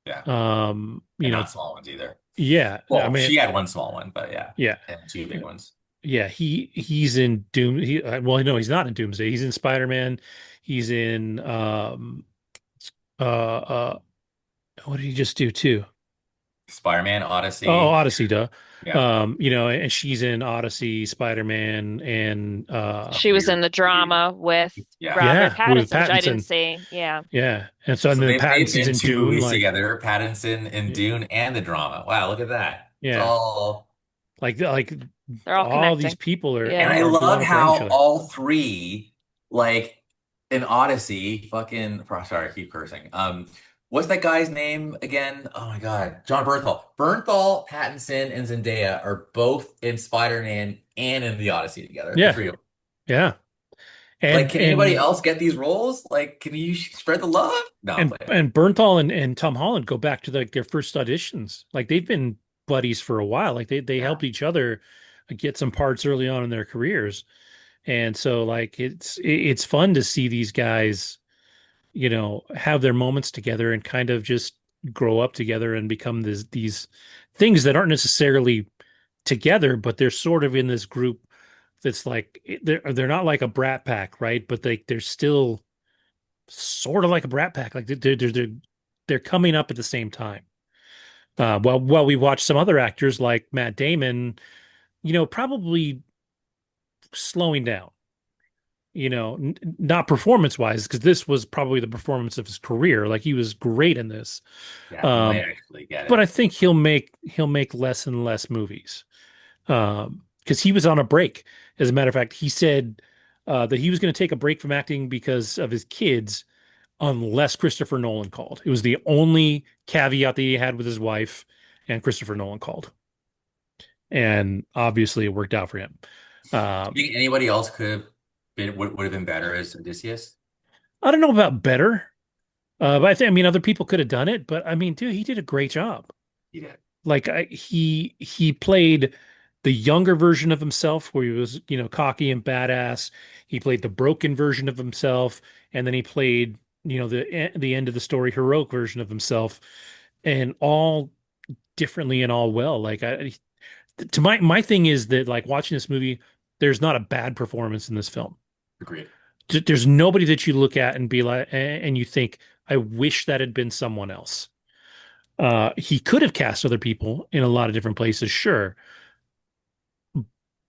Yeah. You And know, not small ones either. yeah, I Well, mean, she had one small one, but yeah. yeah, And two big ones. yeah. He's in Doom. Well, no, he's not in Doomsday. He's in Spider-Man. He's in uh, what did he just do too? Spider-Man, Oh, Odyssey. Odyssey, duh. Yeah. You know, and she's in Odyssey, Spider-Man, and She was in Weird. the drama with Yeah. Robert yeah, with Pattinson, which I didn't Pattinson. see. Yeah. Yeah. And So then they've Pattinson's been in two Dune, movies like together, Pattinson and Dune and the drama. Wow, look at that. It's yeah. all Like They're all all these connecting. people and Yeah. I are love blowing up around each how other. all three, like in Odyssey, fucking sorry, I keep cursing. What's that guy's name again? Oh my God, John Bernthal. Bernthal, Pattinson, and Zendaya are both in Spider-Man and in the Odyssey together. The Yeah. three of them. Yeah. Like, And can anybody else get these roles? Like, can you spread the love? No, I'm playing. and Bernthal and Tom Holland go back to their first auditions. Like they've been buddies for a while. Like they Yeah. helped each other get some parts early on in their careers. And so like it's fun to see these guys, you know, have their moments together and kind of just grow up together and become these things that aren't necessarily together, but they're sort of in this group that's like they're not like a brat pack, right? But they're still sort of like a brat pack. Like they're coming up at the same time. While we watch some other actors like Matt Damon, you know, probably slowing down. You know, not performance wise, because this was probably the performance of his career. Like he was great in this. Yeah, he might Um, actually get but I it. think he'll make less and less movies. Because he was on a break. As a matter of fact, he said that he was going to take a break from acting because of his kids, unless Christopher Nolan called. It was the only caveat that he had with his wife, and Christopher Nolan called. And obviously, it worked out for him. Do you think anybody else could have been would have been better as Odysseus? I don't know about better. But I mean, other people could have done it. But I mean, dude, he did a great job. He did. Like he played the younger version of himself, where he was, you know, cocky and badass. He played the broken version of himself, and then he played, you know, the end of the story heroic version of himself, and all differently and all well. Like to my thing is that like watching this movie, there's not a bad performance in this film. Agreed. There's nobody that you look at and be like, and you think, I wish that had been someone else. He could have cast other people in a lot of different places, sure,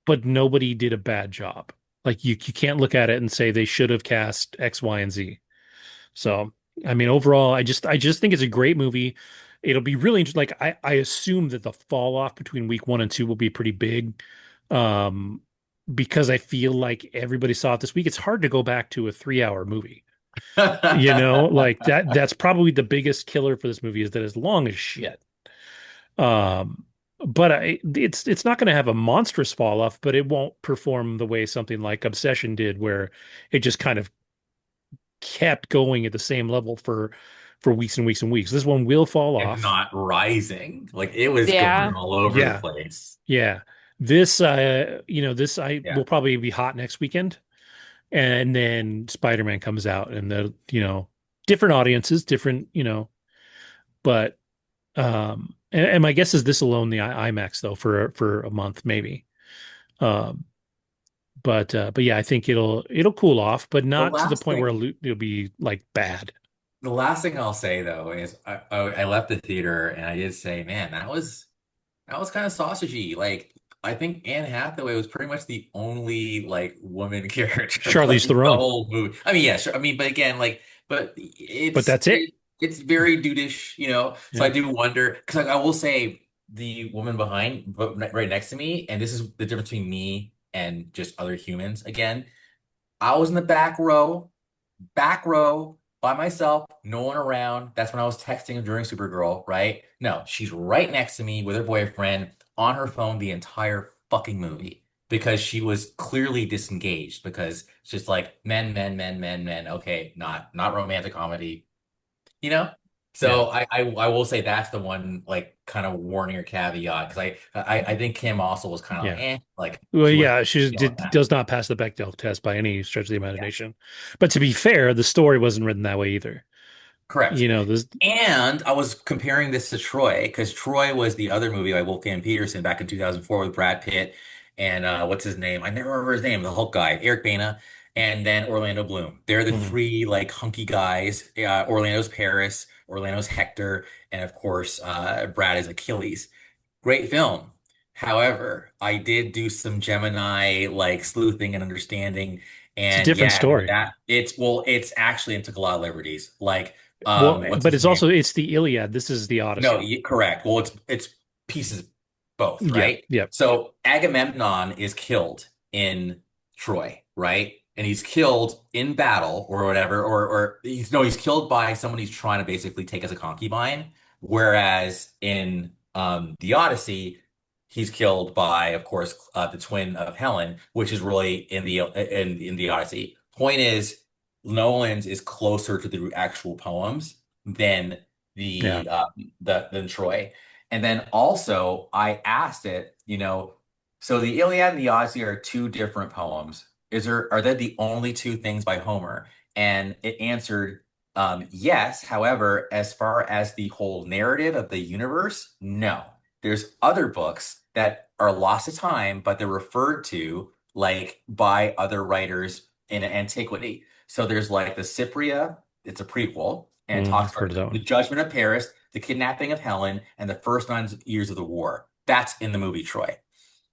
but nobody did a bad job. Like you can't look at it and say they should have cast X, Y, and Z. So, I mean, overall, I just think it's a great movie. It'll be really interesting. Like I assume that the fall off between week 1 and 2 will be pretty big. Um, because I feel like everybody saw it this week. It's hard to go back to a 3 hour movie. You know, like that's probably the biggest killer for this movie is that it's long as shit. Um, but it's not going to have a monstrous fall off, but it won't perform the way something like Obsession did, where it just kind of kept going at the same level for weeks and weeks and weeks. This one will fall If off. not rising. Like it was going Yeah. all over the Yeah, place. yeah. This you know, this I Yeah. will probably be hot next weekend. And then Spider-Man comes out and the, you know, different audiences, different, you know, but and my guess is this alone the IMAX though for a month maybe. Um But yeah, I think it'll cool off, but The not to the last point where thing, it'll be like bad. the last thing I'll say though is I left the theater and I did say, man, that was kind of sausagey. Like, I think Anne Hathaway was pretty much the only like woman character Charlize playing the Theron, whole movie. I mean, yeah, sure. I mean, but again, like, but but that's it. it's very dudeish, you know. So I Yeah, do wonder because like, I will say the woman behind, but right next to me, and this is the difference between me and just other humans. Again, I was in the back row by myself, no one around. That's when I was texting during Supergirl, right? No, she's right next to me with her boyfriend on her phone the entire fucking movie because she was clearly disengaged because it's just like men, men, men, men, men. Okay, not romantic comedy, you know? yeah, So I will say that's the one like kind of warning or caveat because I think Kim also was kind of like yeah. Well, she wasn't yeah, she feeling that. does not pass the Bechdel test by any stretch of the Yeah, imagination. But to be fair, the story wasn't written that way either. correct. This, And I was comparing this to Troy because Troy was the other movie by Wolfgang Peterson back in 2004 with Brad Pitt and what's his name? I never remember his name, the Hulk guy, Eric Bana, and then Orlando Bloom. They're the mhm. three like hunky guys. Orlando's Paris, Orlando's Hector, and of course Brad is Achilles. Great film. However, I did do some Gemini like sleuthing and understanding. It's a And different yeah, story. that it's actually it took a lot of liberties. Like, Well, what's but his it's name? also it's the Iliad. This is the No, Odyssey. correct. Well, it's pieces both, Yeah, right? yeah, So Agamemnon is killed in Troy, right? And he's killed in battle or whatever, or he's no, he's killed by someone he's trying to basically take as a concubine. Whereas in the Odyssey, he's killed by, of course, the twin of Helen, which is really in the Odyssey. Point is, Nolan's is closer to the actual poems than yeah. the than Troy. And then also I asked it, so the Iliad and the Odyssey are two different poems. Are they the only two things by Homer? And it answered yes. However, as far as the whole narrative of the universe, no. There's other books that are lost to time, but they're referred to like by other writers in antiquity. So there's like the Cypria, it's a prequel, and it talks I've heard about of that the one. judgment of Paris, the kidnapping of Helen, and the first 9 years of the war. That's in the movie Troy.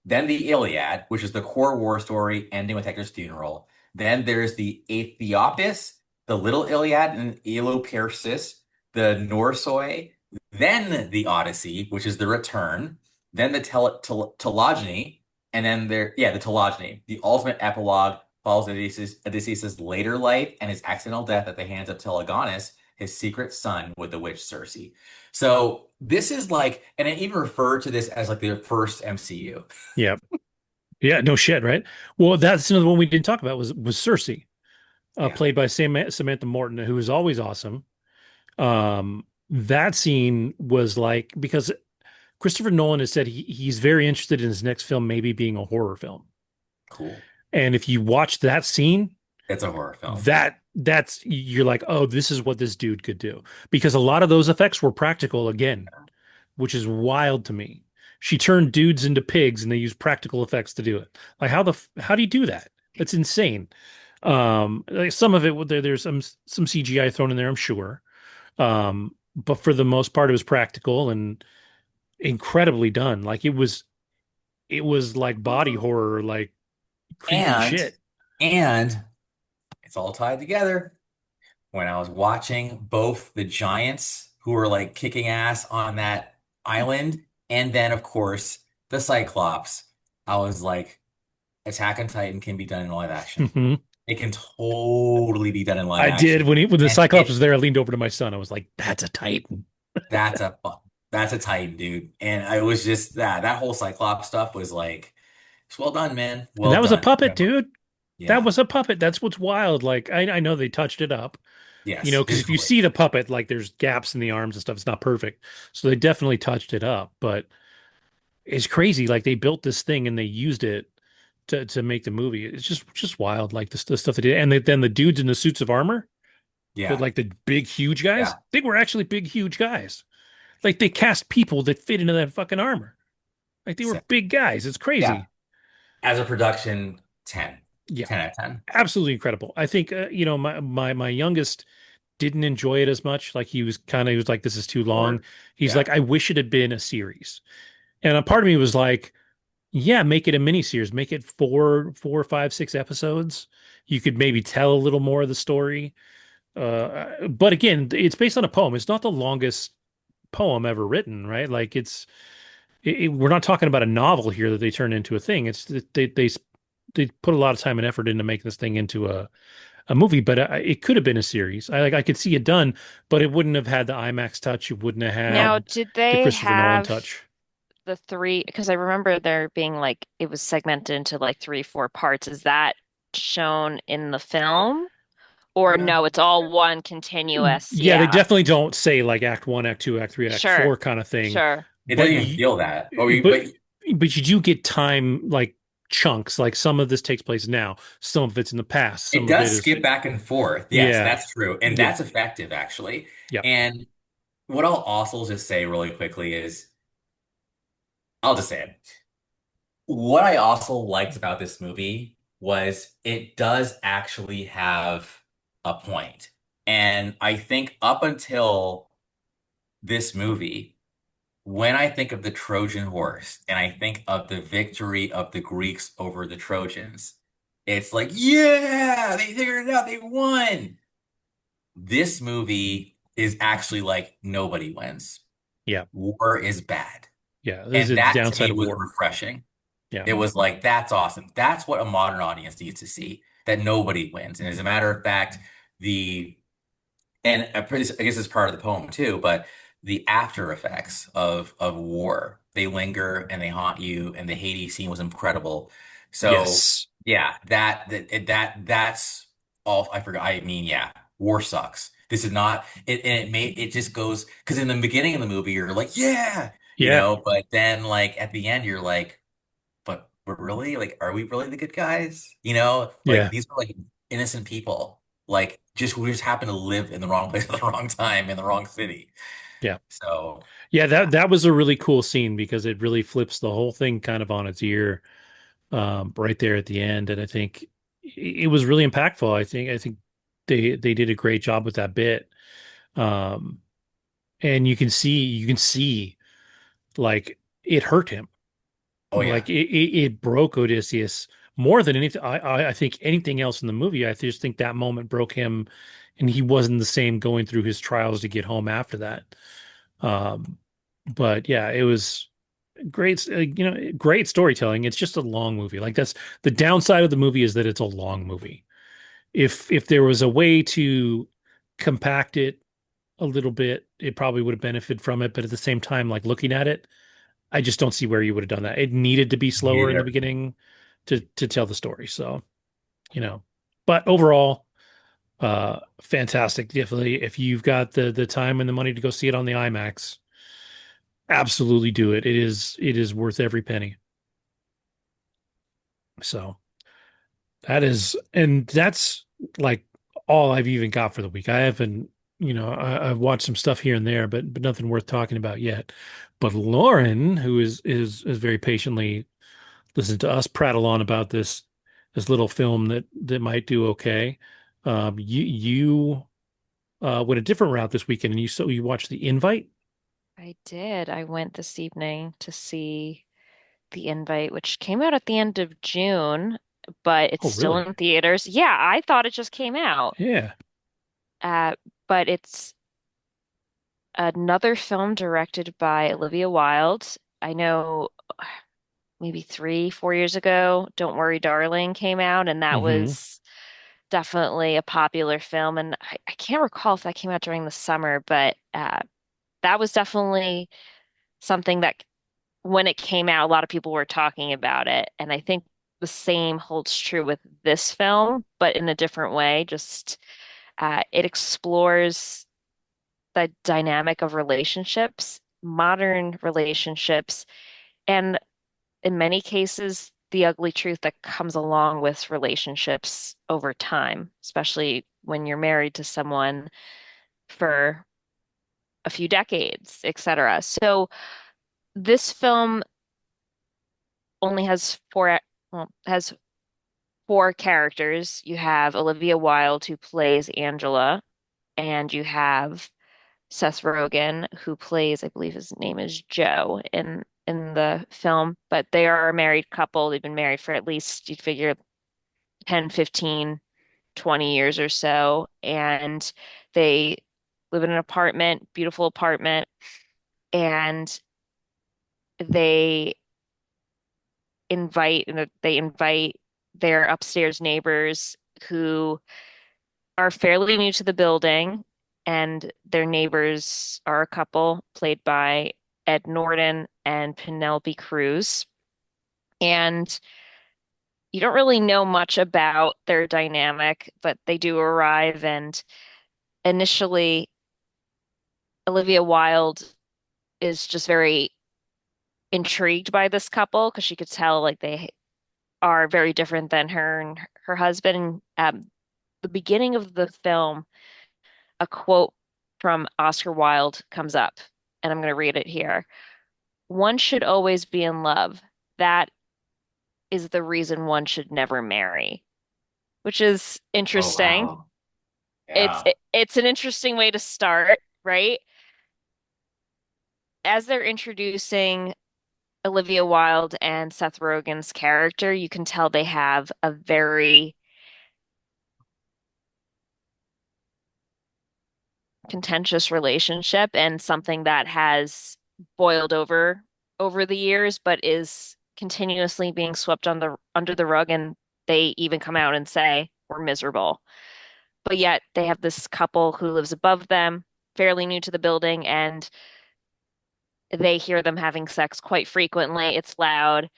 Then the Iliad, which is the core war story ending with Hector's funeral. Then there's the Aethiopis, the Little Iliad, and Elopersis, the Norsoi. Then the Odyssey, which is the return. Then the Telegony, and then the Telegony, the ultimate epilogue follows Odysseus' later life and his accidental death at the hands of Telegonus, his secret son with the witch Circe. So this is like, and I even refer to this as like the first MCU. Yeah, yeah. No shit, right? Well, that's another one we didn't talk about was Circe, Yeah, played by Samantha Morton, who is always awesome. That scene was like because Christopher Nolan has said he's very interested in his next film maybe being a horror film. cool. And if you watch that scene, It's a horror film. that's you're like, oh, this is what this dude could do. Because a lot of those effects were practical again, which is wild to me. She turned dudes into pigs and they used practical effects to do it. Like how do you do that? That's insane. Like some of it there's some CGI thrown in there, I'm sure. But for the most part, it was practical and incredibly done. Like it was like body horror, like creepy And shit. and it's all tied together. When I was watching both the giants who were like kicking ass on that island, and then of course the Cyclops, I was like, Attack on Titan can be done in live action. Mhm. It can totally be done in live I did action. when the And Cyclops was there. I leaned over to my son. I was like, "That's a Titan." that's a that's a Titan, dude. And I was just that whole Cyclops stuff was like, it's well done, man. And Well that was a done. puppet, dude. That Yeah. was a puppet. That's what's wild. Like I know they touched it up, Yes, because if you visually. see the puppet, like there's gaps in the arms and stuff. It's not perfect, so they definitely touched it up. But it's crazy. Like they built this thing and they used it to make the movie. It's just wild. Like the stuff they did, and then the dudes in the suits of armor, Yeah. like the big huge guys, Yeah. they were actually big huge guys. Like they cast people that fit into that fucking armor. Like they were So, big guys. It's yeah. crazy. As a production, 10. Yeah, 10 out of 10. absolutely incredible. I think my youngest didn't enjoy it as much. Like he was like, this is too long. Or He's yeah. like, I wish it had been a series. And a part of me was like, yeah, make it a miniseries, make it four, five, 6 episodes. You could maybe tell a little more of the story. But again, it's based on a poem. It's not the longest poem ever written, right? Like we're not talking about a novel here that they turn into a thing. It's they put a lot of time and effort into making this thing into a movie, but it could have been a series. I could see it done, but it wouldn't have had the IMAX touch. It wouldn't have Now, had did the they Christopher Nolan have touch. the three? Because I remember there being like it was segmented into like three, four parts. Is that shown in the film? Or No. no, it's all one continuous. Yeah, they Yeah. definitely don't say like Act One, Act Two, Act Three, Act Sure. Four kind of thing, Sure. It doesn't but even feel that. But we but but but you do get time like chunks. Like some of this takes place now, some of it's in the past, it some of it does is skip back and forth. Yes, yeah, that's true. And yeah, that's effective actually. yeah, And what I'll also just say really quickly is I'll just say it. What I also liked about this movie was it does actually have a point. And I think up until this movie, when I think of the Trojan horse and I think of the victory of the Greeks over the Trojans, it's like, yeah, they figured it out, they won. This movie is actually like nobody wins. yeah, War is bad. yeah. This And is the that to downside me of was war. refreshing. Yeah. It was like, that's awesome. That's what a modern audience needs to see, that nobody wins. And as a matter of fact, the and I guess it's part of the poem too, but the after effects of war, they linger and they haunt you, and the Hades scene was incredible. So Yes. yeah, that's all I forgot. I mean, yeah, war sucks. This is not it, and it just goes because in the beginning of the movie you're like, yeah, Yeah. but then like at the end you're like, but we're really like, are we really the good guys? Like Yeah. these are like innocent people, like just who just happen to live in the wrong place at the wrong time in the wrong city. Yeah. So Yeah. yeah, That was a really cool scene because it really flips the whole thing kind of on its ear, right there at the end. And I think it was really impactful. I think they did a great job with that bit. Um, and you can see like it hurt him. oh yeah, Like it broke Odysseus more than anything. I think anything else in the movie. I just think that moment broke him, and he wasn't the same going through his trials to get home after that. Um, but yeah, it was great. Great storytelling. It's just a long movie. Like that's the downside of the movie is that it's a long movie. If there was a way to compact it a little bit, it probably would have benefited from it. But at the same time, like looking at it. I just don't see where you would have done that. It needed to be slower needed in the everything. beginning to tell the story. So, you know, but overall, fantastic. Definitely, if you've got the time and the money to go see it on the IMAX, absolutely do it. It is worth every penny. So and that's like all I've even got for the week. I haven't, I've watched some stuff here and there, but nothing worth talking about yet. But Lauren, who is very patiently listen to us prattle on about this little film that might do okay. You went a different route this weekend, and you watched The Invite. I did. I went this evening to see The Invite, which came out at the end of June, but it's Oh, still really? in theaters. Yeah, I thought it just came out. Yeah. Uh, but it's another film directed by Olivia Wilde. I know maybe 3, 4 years ago, Don't Worry, Darling came out, and that Hmm. was definitely a popular film. And I can't recall if that came out during the summer, but that was definitely something that when it came out, a lot of people were talking about it. And I think the same holds true with this film, but in a different way. Just it explores the dynamic of relationships, modern relationships, and in many cases, the ugly truth that comes along with relationships over time, especially when you're married to someone for a few decades, etc. So this film only has well, has four characters. You have Olivia Wilde, who plays Angela, and you have Seth Rogen, who plays, I believe his name is Joe in the film, but they are a married couple. They've been married for at least, you'd figure, 10, 15, 20 years or so, and they live in an apartment, beautiful apartment, and they invite their upstairs neighbors who are fairly new to the building, and their neighbors are a couple played by Ed Norton and Penelope Cruz. And you don't really know much about their dynamic, but they do arrive. And initially, Olivia Wilde is just very intrigued by this couple because she could tell like they are very different than her and her husband. The beginning of the film, a quote from Oscar Wilde comes up, and I'm going to read it here. One should always be in love. That is the reason one should never marry, which is Oh, interesting. wow. It's Yeah. it, it's an interesting way to start, right? As they're introducing Olivia Wilde and Seth Rogen's character, you can tell they have a very contentious relationship and something that has boiled over the years, but is continuously being swept on the under the rug, and they even come out and say we're miserable. But yet they have this couple who lives above them, fairly new to the building, and they hear them having sex quite frequently. It's loud,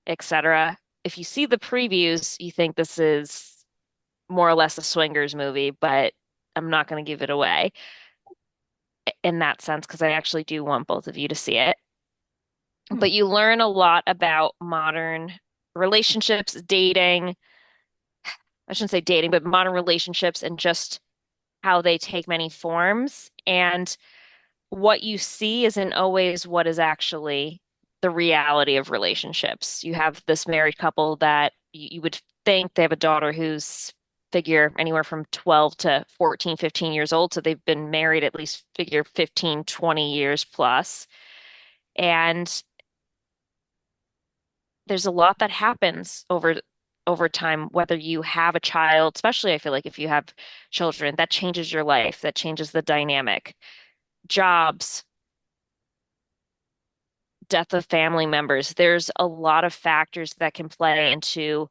etc. If you see the previews, you think this is more or less a swingers movie, but I'm not going to give it away in that sense because I actually do want both of you to see it. But Hmm. you learn a lot about modern relationships, dating. I shouldn't say dating, but modern relationships and just how they take many forms. And what you see isn't always what is actually the reality of relationships. You have this married couple that you would think they have a daughter who's figure anywhere from 12 to 14, 15 years old. So they've been married at least figure 15, 20 years plus. And there's a lot that happens over time, whether you have a child, especially I feel like if you have children, that changes your life, that changes the dynamic. Jobs, death of family members. There's a lot of factors that can play into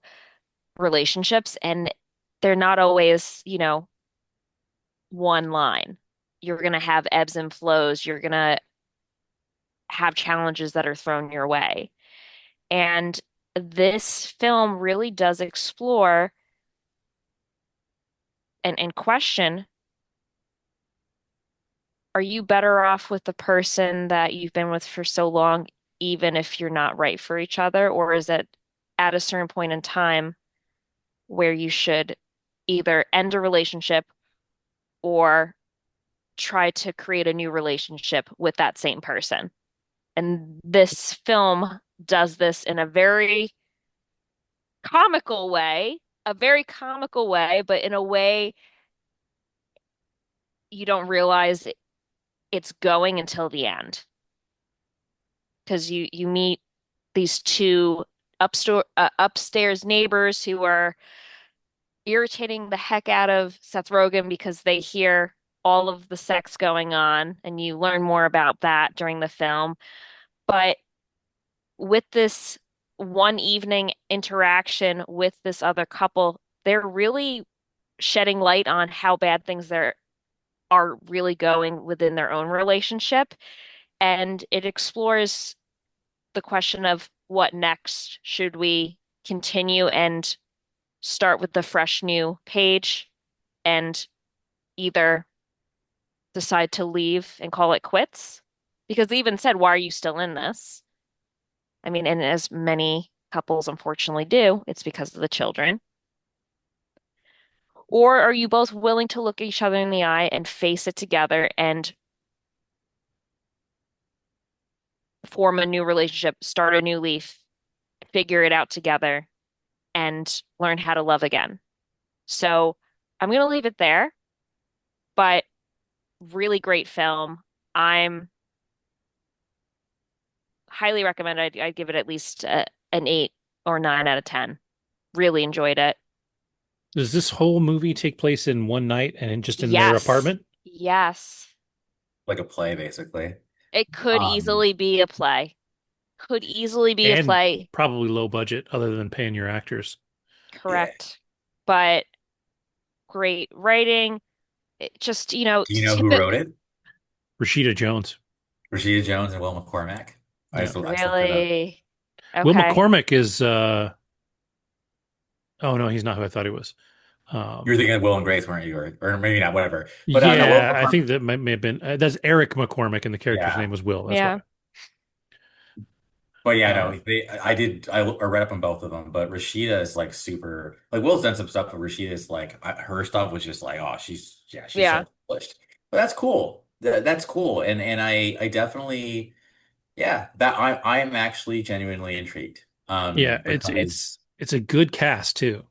relationships, and they're not always, one line. You're going to have ebbs and flows. You're going to have challenges that are thrown your way. And this film really does explore and question, are you better off with the person that you've been with for so long, even if you're not right for each other? Or is it at a certain point in time where you should either end a relationship or try to create a new relationship with that same person? And this film does this in comical way, a very comical way, but in a way you don't realize it's going until the end. Because you meet these two upstairs neighbors who are irritating the heck out of Seth Rogen because they hear all of the sex going on, and you learn more about that during the film. But with this one evening interaction with this other couple, they're really shedding light on how bad things there are really going within their own relationship. And it explores the question of what next? Should we continue and start with the fresh new page and either decide to leave and call it quits? Because they even said, why are you still in this? I mean, and as many couples unfortunately do, it's because of the children. Or are you both willing to look each other in the eye and face it together and form a new relationship, start a new leaf, figure it out together, and learn how to love again. So I'm going to leave it there, but really great film. I'm highly recommend. I'd give it at least an 8 or 9 out of 10. Really enjoyed it. Does this whole movie take place in one night and just in their Yes. apartment? Yes. Like a play, basically. It could Um, easily be a play. Could easily be a And play. probably low budget other than paying your actors. yeah. Correct. But great writing. It just, Do you know who wrote it? Rashida Jones. Rashida Jones and Will McCormack. Yeah. I just looked it up. really, Will okay. McCormack is oh no, he's not who I thought he was. You were Um thinking of Will and Grace, weren't you? Or maybe not, whatever. But no, Will yeah, I McCormack. think that may have been that's Eric McCormack and the character's Yeah. name was Will. That's why. Yeah. But yeah, Um no, I read up on both of them, but Rashida is like super, like Will's done some stuff, but Rashida is like, her stuff was just like, oh, she's Yeah. so polished. But that's cool. That's cool. And I definitely, yeah, that I'm actually genuinely intrigued. yeah, Because it's a good cast too.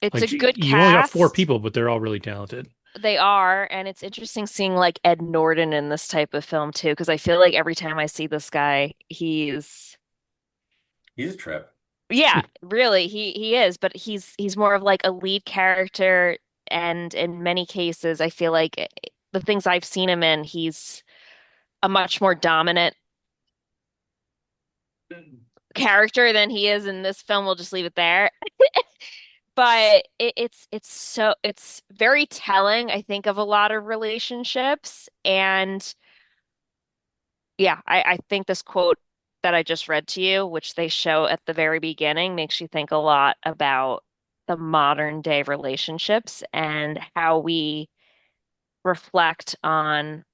It's a Like good you only got four cast. people, but they're all really talented. They are, and it's interesting seeing like Ed Norton in this type of film too, because I feel like every time I see this guy, he's a trip. yeah, really, he is, but he's more of like a lead character, and in many cases, I feel like the things I've seen him in, he's a much more dominant character than he is in this film. We'll just leave it there. But it's very telling, I think, of a lot of relationships. And yeah, I think this quote that I just read to you, which they show at the very beginning, makes you think a lot about the modern day relationships and how we reflect on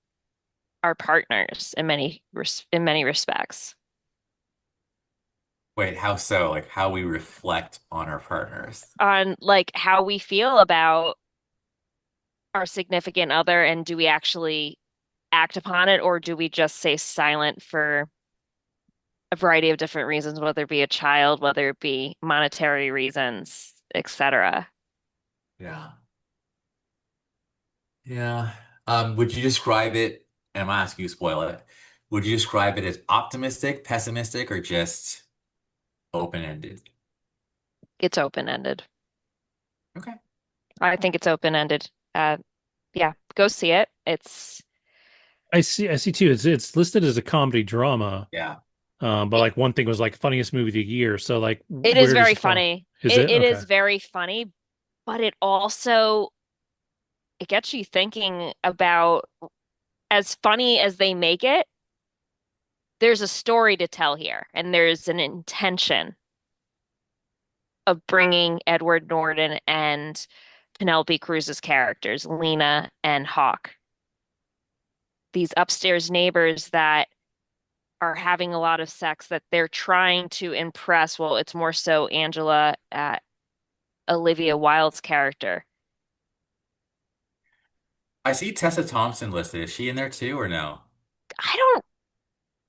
our partners in in many respects. Wait, how so? Like how we reflect on our partners. On like how we feel about our significant other, and do we actually act upon it, or do we just stay silent for a variety of different reasons, whether it be a child, whether it be monetary reasons, etc. Yeah. Yeah. Would you describe it, and I'm gonna ask you to spoil it. Would you describe it as optimistic, pessimistic, or just open-ended? It's open-ended. Okay. I think it's open-ended. Yeah, go see it. I see too. It's listed as a comedy drama. Yeah. But like one thing was like funniest movie of the year. So like It is where does very it fall? funny. Is It it? it Okay. is very funny, but it gets you thinking about, as funny as they make it, there's a story to tell here, and there's an intention of bringing Edward Norton and Penelope Cruz's characters, Lena and Hawk, these upstairs neighbors that are having a lot of sex that they're trying to impress. Well, it's more so Angela, Olivia Wilde's character. I see Tessa Thompson listed. Is she in there too, or no? I don't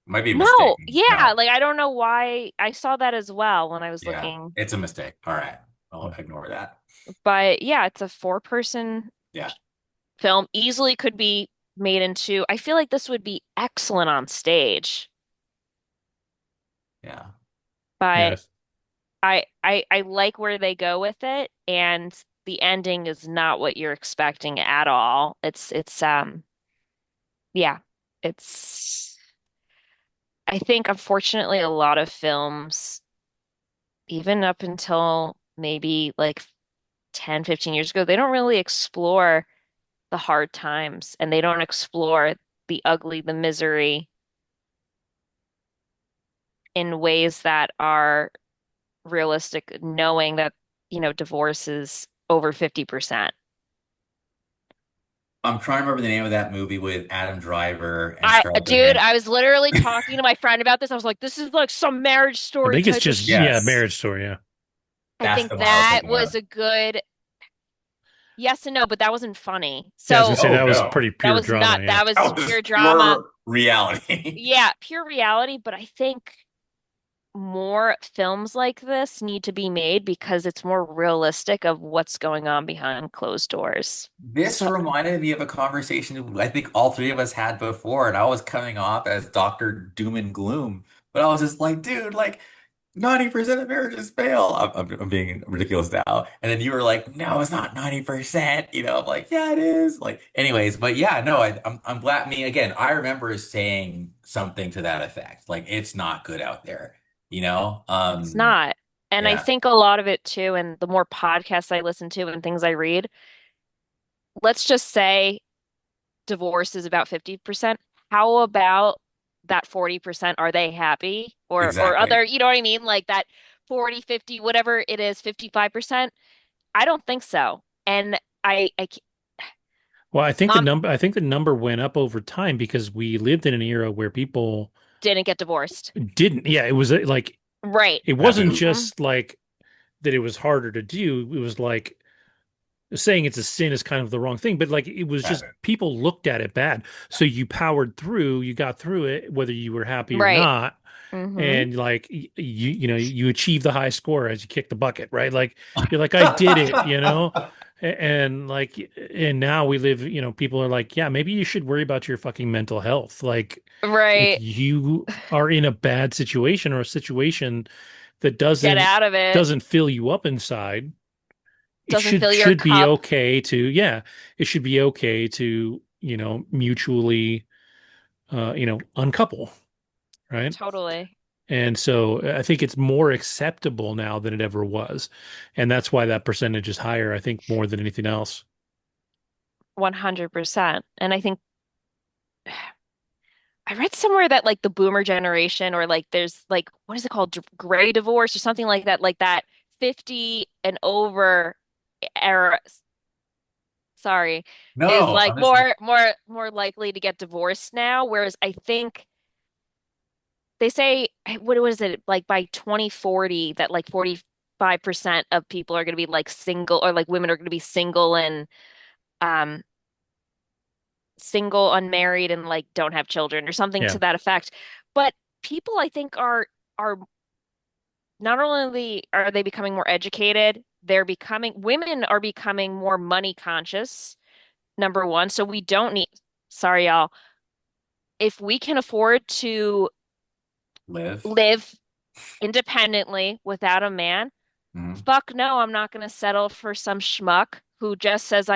Might be a mistake. know. Yeah, No. like I don't know why I saw that as well when I was Yeah. looking. It's a mistake. All right. I'll ignore that. But yeah, it's a four-person Yeah. film. Easily could be made into, I feel like this would be excellent on stage. Yeah. But Yes. I like where they go with it, and the ending is not what you're expecting at all. It's yeah, it's I think unfortunately a lot of films, even up until maybe like 10, 15 years ago, they don't really explore the hard times, and they don't explore the ugly, the misery in ways that are realistic, knowing that, divorce is over 50%. I'm trying to remember the name of that movie with Adam Driver and Scarlett Dude, Johansson. I was literally talking to my friend about this. I was like, this is like some marriage I story think it's type of just sh yeah, Yes. Marriage Story. Yeah. I That's think the one I was that thinking was of. a good yes and no, but that wasn't funny. Yeah, I was gonna So say Oh that was no. pretty that pure was drama. not, Yeah. that was That was pure drama. pure reality. Yeah, pure reality, but I think more films like this need to be made because it's more realistic of what's going on behind closed doors. This So reminded me of a conversation I think all three of us had before, and I was coming off as Dr. Doom and Gloom, but I was just like, dude, like 90% of marriages fail. I'm being ridiculous now. And then you were like, no, it's not 90%. I'm like, yeah, it is. Like, anyways, but yeah, no, I'm glad. Me again, I remember saying something to that effect. Like, it's not good out there, you know? it's not. And I Yeah, think a lot of it too, and the more podcasts I listen to and things I read, let's just say divorce is about 50%. How about that 40%? Are they happy? Or exactly. other, you know what I mean? Like that 40, 50, whatever it is, 55%. I don't think so. And I Well, mom I think the number went up over time because we lived in an era where people didn't get divorced. didn't. Yeah, it was like Right. it wasn't Taboo. hmm just like that it was harder to do. It was like saying it's a sin is kind of the wrong thing, but like it was just Taboo. people looked at it bad. So you powered through, you got through it, whether you were happy or Right. not. hmm And like you achieve the high score as you kick the bucket, right? Like you're like, I did it, and like, and now we live, people are like, yeah, maybe you should worry about your fucking mental health. Like if Right. you are in a bad situation or a situation that Get out of it. doesn't fill you up inside, it Doesn't fill your should be cup. okay to, yeah, it should be okay to, mutually, uncouple, right? Totally. And so I think it's more acceptable now than it ever was. And that's why that percentage is higher, I think, more than anything else. 100%. And I think I read somewhere that like the boomer generation or like there's like what is it called? Gray divorce or something like that 50 and over era, sorry, is No, like honestly, more likely to get divorced now. Whereas I think they say what was it like by 2040 that like 45% of people are going to be like single or like women are going to be single and um single, unmarried, and like don't have children or something Yeah. to that effect. But people, I think, are not only are they becoming more educated, women are becoming more money conscious, number one. So we don't need, sorry, y'all, if we can afford to live. live independently without a man, Mhm. fuck no, I'm not going to settle for some schmuck who just says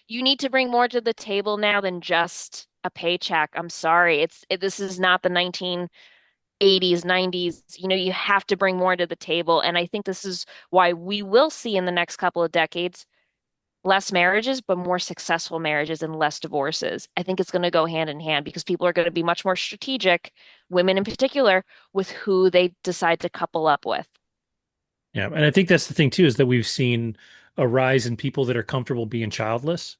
you need to bring more to the table now than just a paycheck. I'm sorry. This is not the 1980s, 90s. You have to bring more to the table. And I think this is why we will see in the next couple of decades less marriages, but more successful marriages and less divorces. I think it's going to go hand in hand because people are going to be much more strategic, women in particular, with who they decide to couple up with. Yeah. And I think that's the thing too, is that we've seen a rise in people that are comfortable being childless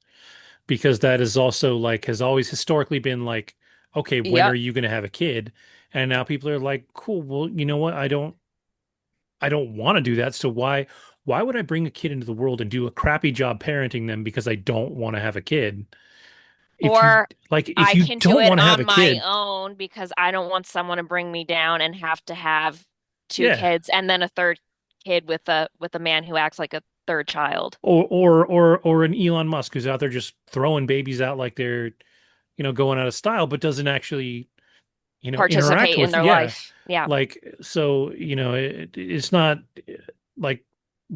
because that is also like has always historically been like, okay, when are Yep. you going to have a kid? And now people are like, cool, well, you know what? I don't want to do that. So why would I bring a kid into the world and do a crappy job parenting them because I don't want to have a kid? Or If I you can do don't it want to have on a my kid, own because I don't want someone to bring me down and have to have two yeah. kids and then a third kid with a man who acts like a third child. Or an Elon Musk who's out there just throwing babies out like they're, going out of style, but doesn't actually, interact Participate in with, their yeah. life. Yeah. Like, so, it's not like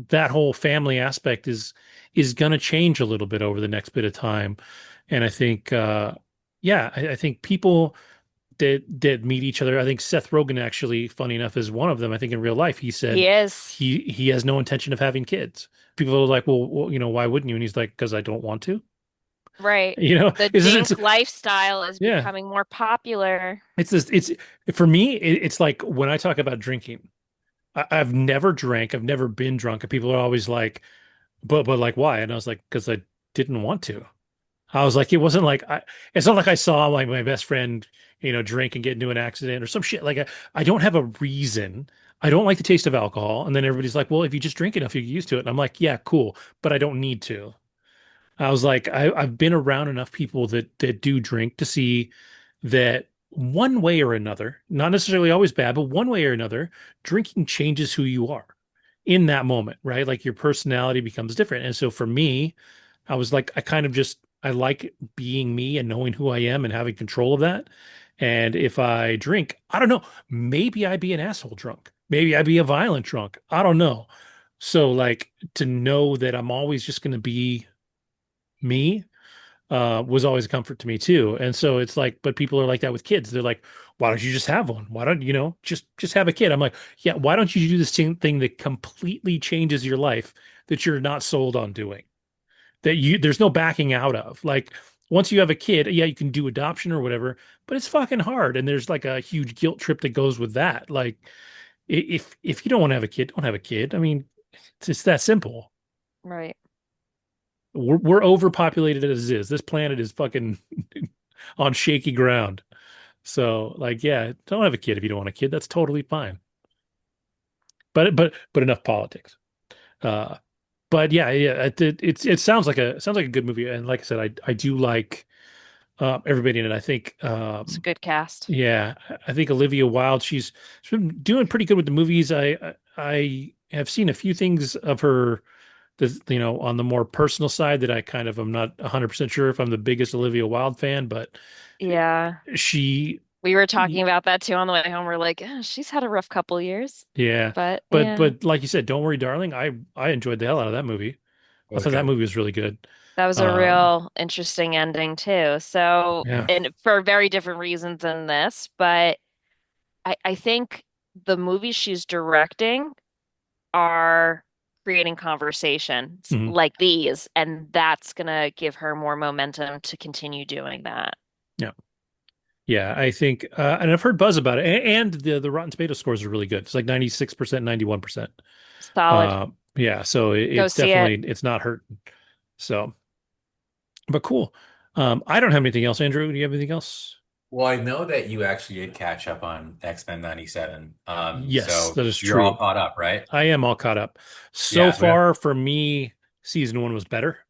that whole family aspect is going to change a little bit over the next bit of time. And I think, yeah, I think people that meet each other. I think Seth Rogen actually, funny enough, is one of them. I think in real life, he He said is. he has no intention of having kids. People are like, well, why wouldn't you? And he's like, because I don't want to. Right. The It's dink lifestyle is yeah. becoming more popular. It's for me. It's like when I talk about drinking, I've never drank. I've never been drunk, and people are always like, but like why? And I was like, because I didn't want to. I was like, it wasn't like it's not like I saw like my best friend, drink and get into an accident or some shit. Like I don't have a reason. I don't like the taste of alcohol. And then everybody's like, well, if you just drink enough, you get used to it. And I'm like, yeah, cool, but I don't need to. I was like, I've been around enough people that do drink to see that one way or another, not necessarily always bad, but one way or another, drinking changes who you are in that moment, right? Like your personality becomes different. And so for me, I was like, I kind of just, I like being me and knowing who I am and having control of that. And if I drink, I don't know, maybe I'd be an asshole drunk. Maybe I'd be a violent drunk. I don't know. So like to know that I'm always just going to be me was always a comfort to me too. And so it's like, but people are like that with kids. They're like, why don't you just have one? Why don't you know just have a kid? I'm like, yeah, why don't you do the same thing that completely changes your life that you're not sold on doing? That you there's no backing out of. Like once you have a kid, yeah, you can do adoption or whatever, but it's fucking hard. And there's like a huge guilt trip that goes with that. Like if you don't want to have a kid, don't have a kid. I mean, it's just that simple. Right. We're overpopulated as is. This planet is fucking on shaky ground. So, like, yeah, don't have a kid if you don't want a kid. That's totally fine. But enough politics. Uh, but yeah, yeah, it sounds like a good movie. And like I said, I do like everybody in it. I think It's a good cast. yeah, I think Olivia Wilde. She's been doing pretty good with the movies. I have seen a few things of her. You know, on the more personal side, that I kind of am not 100% sure if I'm the biggest Olivia Wilde fan, but Yeah. she, We were talking about that too on the way home. We're like, she's had a rough couple years, yeah. but But yeah, like you said, Don't Worry, Darling. I enjoyed the hell out of that movie. That I was thought that good. movie was really good. that was a Um, real interesting ending too. So, yeah. and for very different reasons than this, but I think the movies she's directing are creating conversations Mhm. like these, and that's gonna give her more momentum to continue doing that. Yeah. Yeah, I think, and I've heard buzz about it, and the Rotten Tomato scores are really good. It's like 96%, 91%. Solid. Yeah, so Go it's see it. definitely it's not hurting. So, but cool. I don't have anything else. Andrew, do you have anything else? Well, I know that you actually did catch up on X-Men 97. Yes, So that is you're all true. caught up, right? I am all caught up. So Yeah. far for me, season one was better.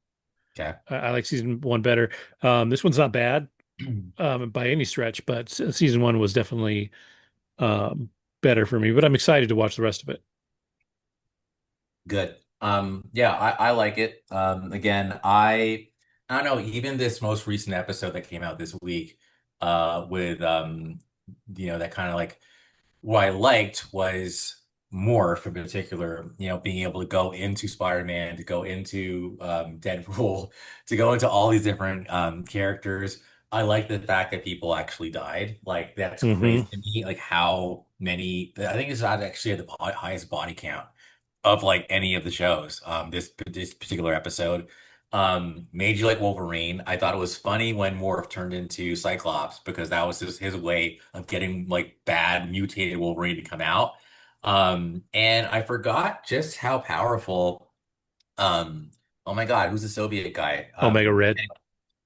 Okay. I like season one better. This one's not bad by any stretch, but season one was definitely um, better for me. But I'm excited to watch the rest of it. Good. Yeah, I like it. Again, I don't know, even this most recent episode that came out this week, with that kind of like what I liked was Morph in particular, being able to go into Spider-Man, to go into Deadpool, to go into all these different characters. I like the fact that people actually died. Like that's Hmm. crazy to me. Like how many, I think it's actually at the highest body count of like any of the shows. This particular episode made you like Wolverine. I thought it was funny when Morph turned into Cyclops because that was just his way of getting like bad mutated Wolverine to come out. And I forgot just how powerful. Oh my God, who's the Soviet guy? Omega Red.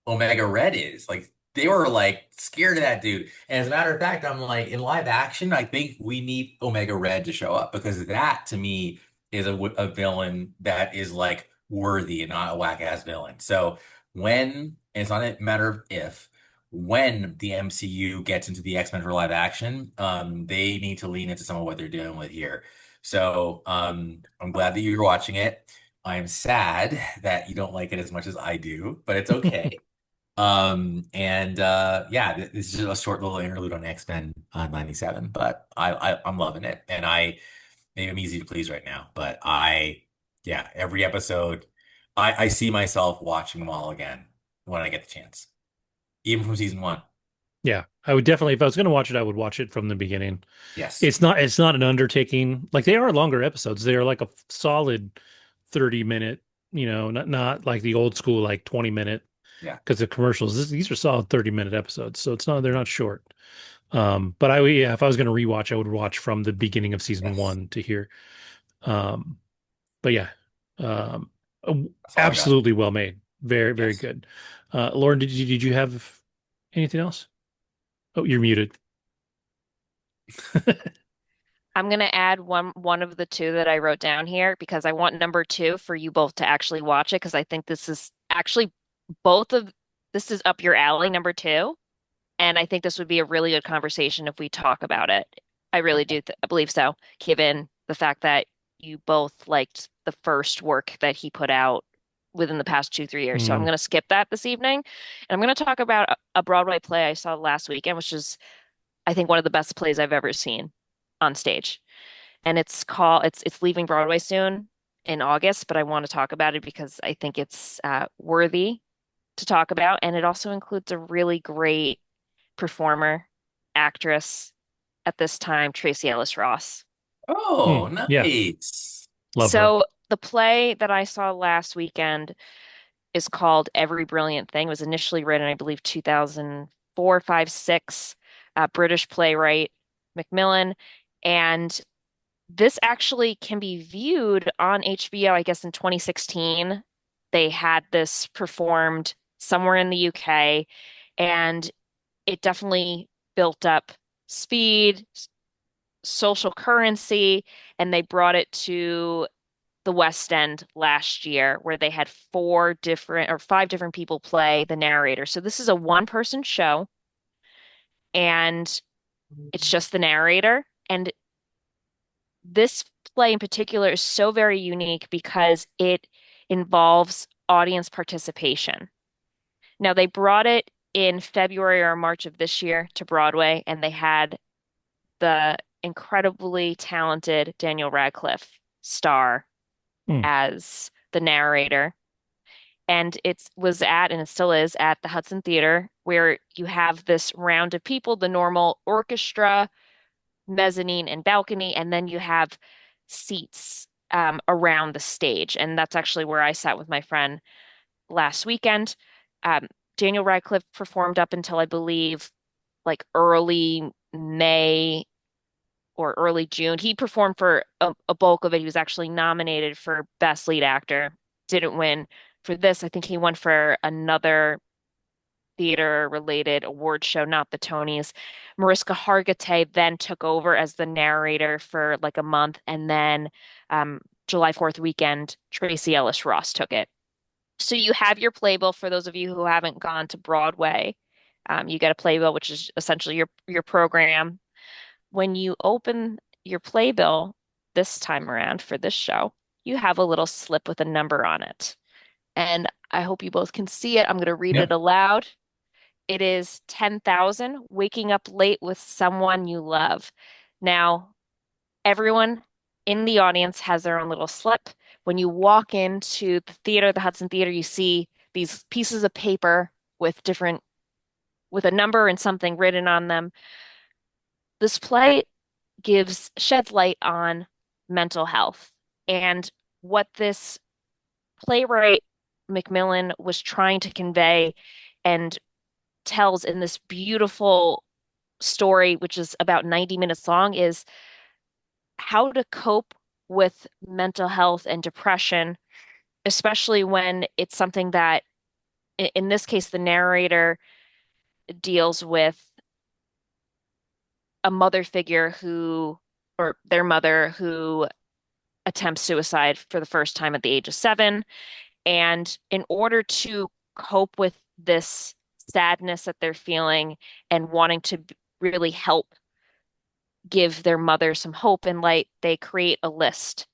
Omega Red is. Like they were like scared of that dude. And as a matter of fact, I'm like in live action, I think we need Omega Red to show up because that to me is a villain that is like worthy and not a whack ass villain. So when and it's not a matter of if, when the MCU gets into the X-Men for live action, they need to lean into some of what they're doing with here. So I'm glad that you're watching it. I'm sad that you don't like it as much as I do, but it's okay. And yeah, this is just a short little interlude on X-Men 97, but I'm loving it. And maybe I'm easy to please right now, but yeah, every episode, I see myself watching them all again when I get the chance, even from season one. Yeah, I would definitely, if I was going to watch it, I would watch it from the beginning. Yes. It's not an undertaking. Like they are longer episodes. They are like a solid 30-minute, not like the old school like 20-minute Yeah. because the commercials. These are solid 30-minute episodes. So it's not they're not short. But yeah, if I was going to rewatch, I would watch from the beginning of season Yes. one to here. Um, but yeah, uh, That's all I got. absolutely well made. Very, very Yes. good. Lauren, did you have anything else? Oh, you're muted. I'm gonna add one of the two that I wrote down here because I want number two for you both to actually watch it because I think this is actually both of this is up your alley, number two. And I think this would be a really good conversation if we talk about it. I really do th I believe so, given the fact that you both liked the first work that he put out within the past 2, 3 years. So I'm Mm. going to skip that this evening. And I'm going to talk about a Broadway play I saw last weekend, which is, I think, one of the best plays I've ever seen on stage. And it's leaving Broadway soon in August, but I want to talk about it because I think it's worthy to talk about. And it also includes a really great performer, actress at this time, Tracy Ellis Ross. Oh, Yeah, nice. love her. So the play that I saw last weekend is called Every Brilliant Thing. It was initially written, I believe, 2004, 5, 6, British playwright Macmillan. And this actually can be viewed on HBO, I guess in 2016. They had this performed somewhere in the UK, and it definitely built up speed, social currency, and they brought it to the West End last year, where they had 4 different or 5 different people play the narrator. So this is a one-person show, and it's just the narrator. And this play in particular is so very unique because it involves audience participation. Now, they brought it in February or March of this year to Broadway, and they had the incredibly talented Daniel Radcliffe star Mm. as the narrator. And it was at, and it still is, at the Hudson Theater, where you have this round of people, the normal orchestra, mezzanine, and balcony, and then you have seats around the stage. And that's actually where I sat with my friend last weekend. Um, Daniel Radcliffe performed up until, I believe, like early May or early June. He performed for a bulk of it. He was actually nominated for Best Lead Actor, didn't win. For this, I think he won for another theater-related award show, not the Tonys. Mariska Hargitay then took over as the narrator for like a month, and then July 4th weekend, Tracy Ellis Ross took it. So you have your playbill for those of you who haven't gone to Broadway. You get a playbill, which is essentially your program. When you open your playbill this time around for this show, you have a little slip with a number on it. And I hope you both can see it. I'm going to read it Yep. aloud. It is 10,000, waking up late with someone you love. Now, everyone in the audience has their own little slip. When you walk into the theater, the Hudson Theater, you see these pieces of paper with a number and something written on them. This play sheds light on mental health and what this playwright Macmillan was trying to convey and tells in this beautiful story, which is about 90 minutes long, is how to cope with mental health and depression, especially when it's something that, in this case, the narrator deals with a mother figure or their mother who attempts suicide for the first time at the age of 7. And in order to cope with this sadness that they're feeling and wanting to really help give their mother some hope and light, they create a list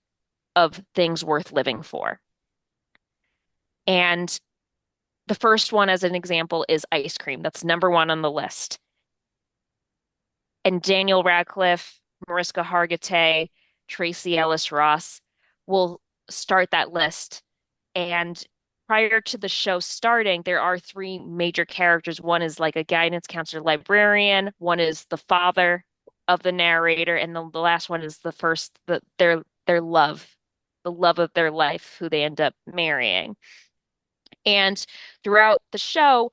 of things worth living for. And the first one, as an example, is ice cream. That's number one on the list. And Daniel Radcliffe, Mariska Hargitay, Tracy Ellis Ross will start that list. And prior to the show starting, there are 3 major characters. One is like a guidance counselor librarian, one is the father of the narrator, and the last one is their love, the love of their life, who they end up marrying. And throughout the show,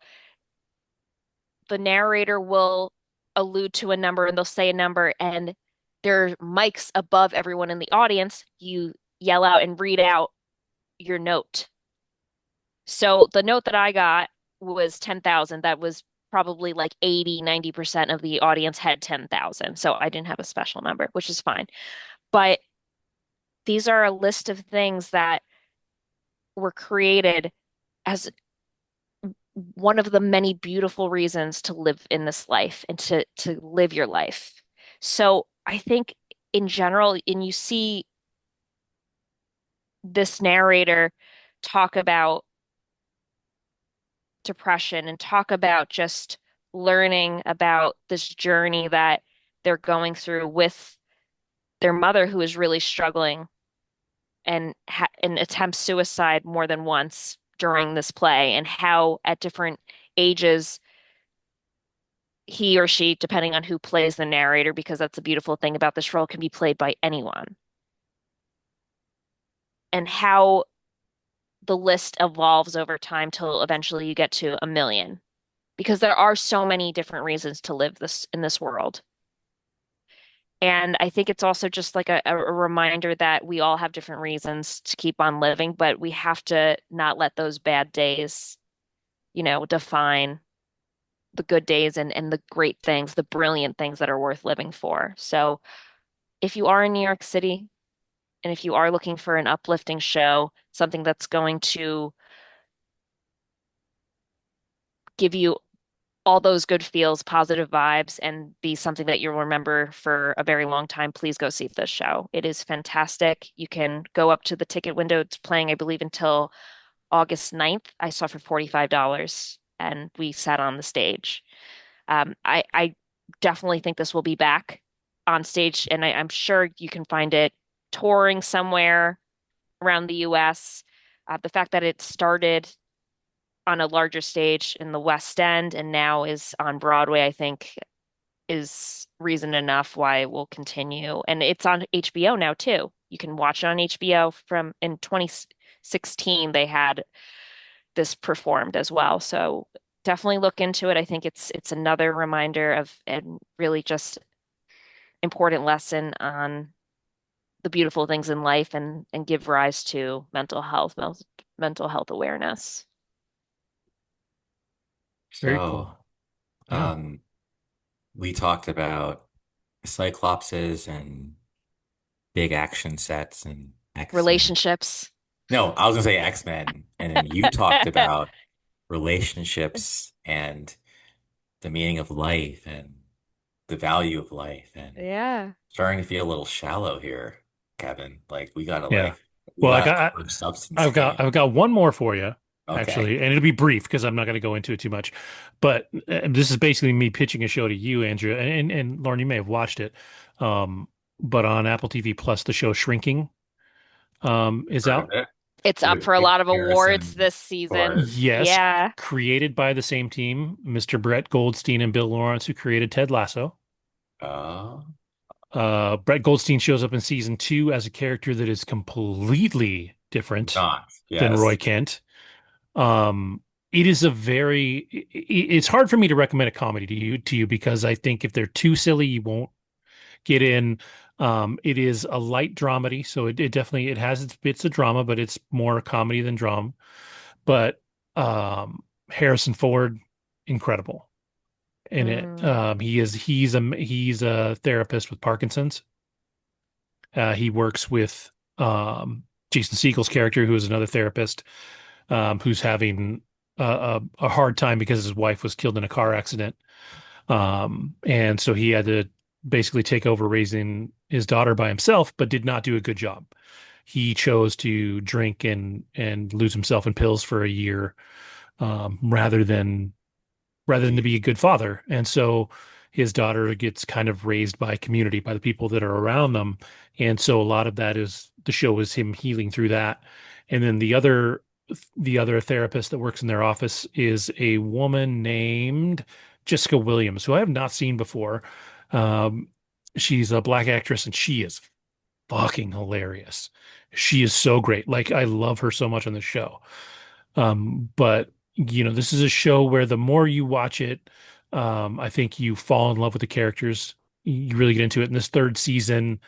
the narrator will allude to a number and they'll say a number, and there are mics above everyone in the audience. You yell out and read out your note. So the note that I got was 10,000. That was probably like 80, 90% of the audience had 10,000. So I didn't have a special number, which is fine. But these are a list of things that were created as one of the many beautiful reasons to live in this life and to live your life. So I think in general, and you see this narrator talk about depression and talk about just learning about this journey that they're going through with their mother who is really struggling and attempts suicide more than once during this play, and how at different ages he or she, depending on who plays the narrator, because that's a beautiful thing about this role, can be played by anyone, and how the list evolves over time till eventually you get to a million, because there are so many different reasons to live this in this world. And I think it's also just like a reminder that we all have different reasons to keep on living, but we have to not let those bad days, define the good days and the great things, the brilliant things that are worth living for. So if you are in New York City and if you are looking for an uplifting show, something that's going to give you all those good feels, positive vibes, and be something that you'll remember for a very long time, please go see this show. It is fantastic. You can go up to the ticket window. It's playing, I believe, until August 9th. I saw for $45 and we sat on the stage. I definitely think this will be back on stage, and I'm sure you can find it touring somewhere around the US. The fact that it started on a larger stage in the West End and now is on Broadway, I think is reason enough why it will continue. And it's on HBO now too. You can watch it on HBO. From in 2016 they had this performed as well. So definitely look into it. I think it's another reminder of and really just important lesson on the beautiful things in life and give rise to mental health awareness. Very So, cool. Yeah. um, we talked about cyclopses and big action sets and X-Men. Relationships. No, I was gonna say X-Men, and then you talked about relationships and the meaning of life and the value of life, and Yeah. starting to feel a little shallow here, Kevin. Like Yeah. we Well, gotta up our substance game. I've got one more for you, Okay. actually, and it'll be brief because I'm not going to go into it too much. But this is basically me pitching a show to you, Andrew, and Lauren. You may have watched it, um, but on Apple TV Plus, the show Shrinking is Heard of out. it It's up with for a lot of awards Harrison this season. Ford. Yes, Yeah. created by the same team, Mr. Brett Goldstein and Bill Lawrence, who created Ted Lasso. Uh, Brett Goldstein shows up in season two as a character that is completely different not. than Roy Yes. Kent. Um, it is a very, it's hard for me to recommend a comedy to you because I think if they're too silly, you won't get in. It is a light dramedy, so it definitely it has its bits of drama, but it's more comedy than drama. But Harrison Ford, incredible in it. Mm. He's a therapist with Parkinson's. He works with Jason Segel's character, who is another therapist, who's having a hard time because his wife was killed in a car accident. And so he had to basically take over raising his daughter by himself, but did not do a good job. He chose to drink and lose himself in pills for a year, rather than to be a good father. And so his daughter gets kind of raised by community, by the people that are around them. And so a lot of that is the show is him healing through that. And then the other therapist that works in their office is a woman named Jessica Williams, who I have not seen before. Um, she's a black actress and she is fucking hilarious. She is so great. Like I love her so much on the show. But this is a show where the more you watch it, I think you fall in love with the characters. You really get into it. And this third season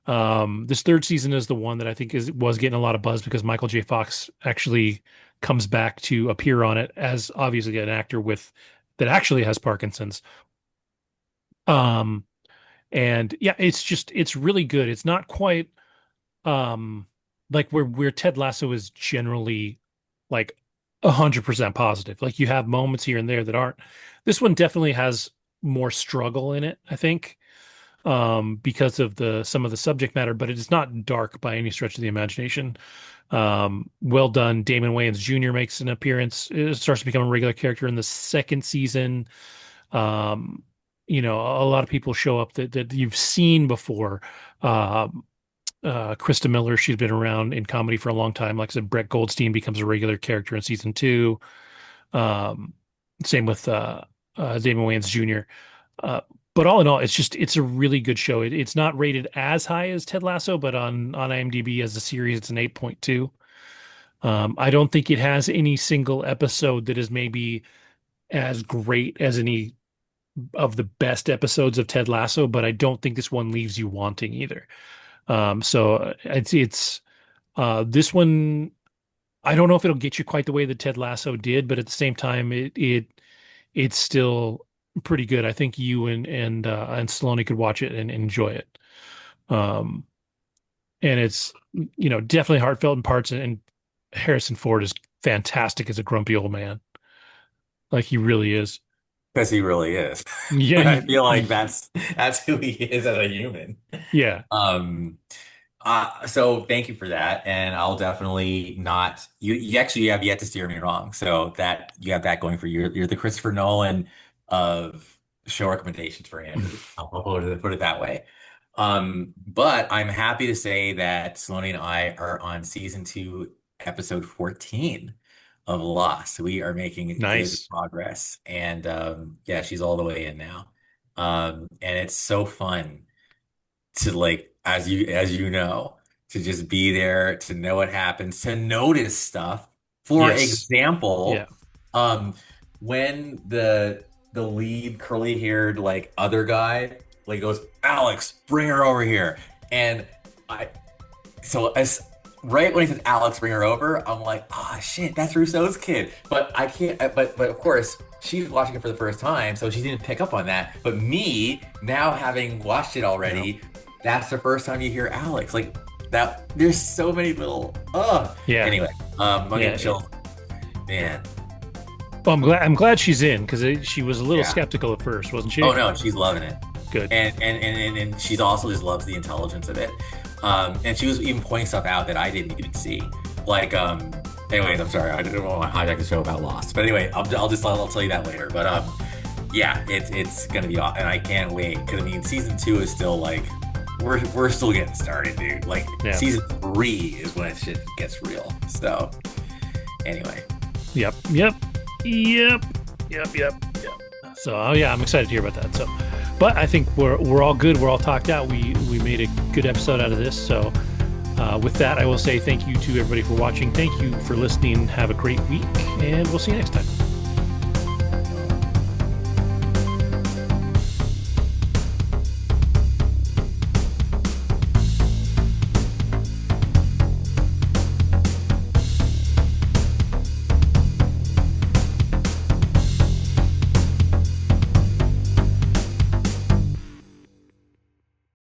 is the one that I think was getting a lot of buzz because Michael J. Fox actually comes back to appear on it as obviously an actor with that actually has Parkinson's. Um, and yeah, it's really good. It's not quite um like where Ted Lasso is generally like 100% positive. Like you have moments here and there that aren't. This one definitely has more struggle in it, I think, because of the some of the subject matter, but it is not dark by any stretch of the imagination. Well done. Damon Wayans Jr. makes an appearance. It starts to become a regular character in the second season. Um, a lot of people show up that you've seen before. Krista Miller, she's been around in comedy for a long time. Like I said, Brett Goldstein becomes a regular character in season two. Um, Same with Damon Wayans Jr. Uh, but all in all, it's a really good show. It's not rated as high as Ted Lasso, but on IMDb as a series, it's an 8.2. I don't think it has any single episode that is maybe as great as any of the best episodes of Ted Lasso, but I don't think this one leaves you wanting either. So it's this one. I don't know if it'll get you quite the way that Ted Lasso did, but at the same time, it's still pretty good. I think you and Saloni could watch it and enjoy it. Um, and it's definitely heartfelt in parts, and Harrison Ford is fantastic as a grumpy old man. Like he really is. Because he really is. Yeah, I feel like that's who he is as a human. yeah, Um, so thank you for that, and I'll definitely not. You actually have yet to steer me wrong, so that you have that going for you. You're the Christopher Nolan of show recommendations for him. I'll put it that way. But I'm happy to say that Saloni and I are on season two, episode 14 of Lost. We are making good nice. progress, and yeah, she's all the way in now. And it's so fun to like as you know to just be there to know what happens to notice stuff for Yes, example yeah, when the lead curly haired like other guy like goes Alex bring her over here and I so as right when he says Alex bring her over I'm like ah shit that's Rousseau's kid but I can't but of course she's watching it for the first time so she didn't pick up on that but me now having watched it yeah, already that's the first time you hear Alex like that there's so many little yeah, anyway I'm getting yeah. chills man Well, I'm glad she's in because she was a little yeah skeptical at first, wasn't she? oh no she's loving it Good. and she's also just loves the intelligence of it and she was even pointing stuff out that I didn't even see like anyways I'm sorry I didn't want to hijack the show about Lost but anyway I'll tell you that later but yeah it's gonna be awesome and I can't wait because I mean season two is still like we're still getting started dude like Yeah. season three is when shit gets real so anyway Yep. Yep. Yep. Yep. Yep. Yep. So, oh yeah, I'm excited to hear about that. So, but I think we're all good. We're all talked out. We made a good episode out of this. So, with that, I will say thank you to everybody for watching. Thank you for listening. Have a great week, and we'll see you next time.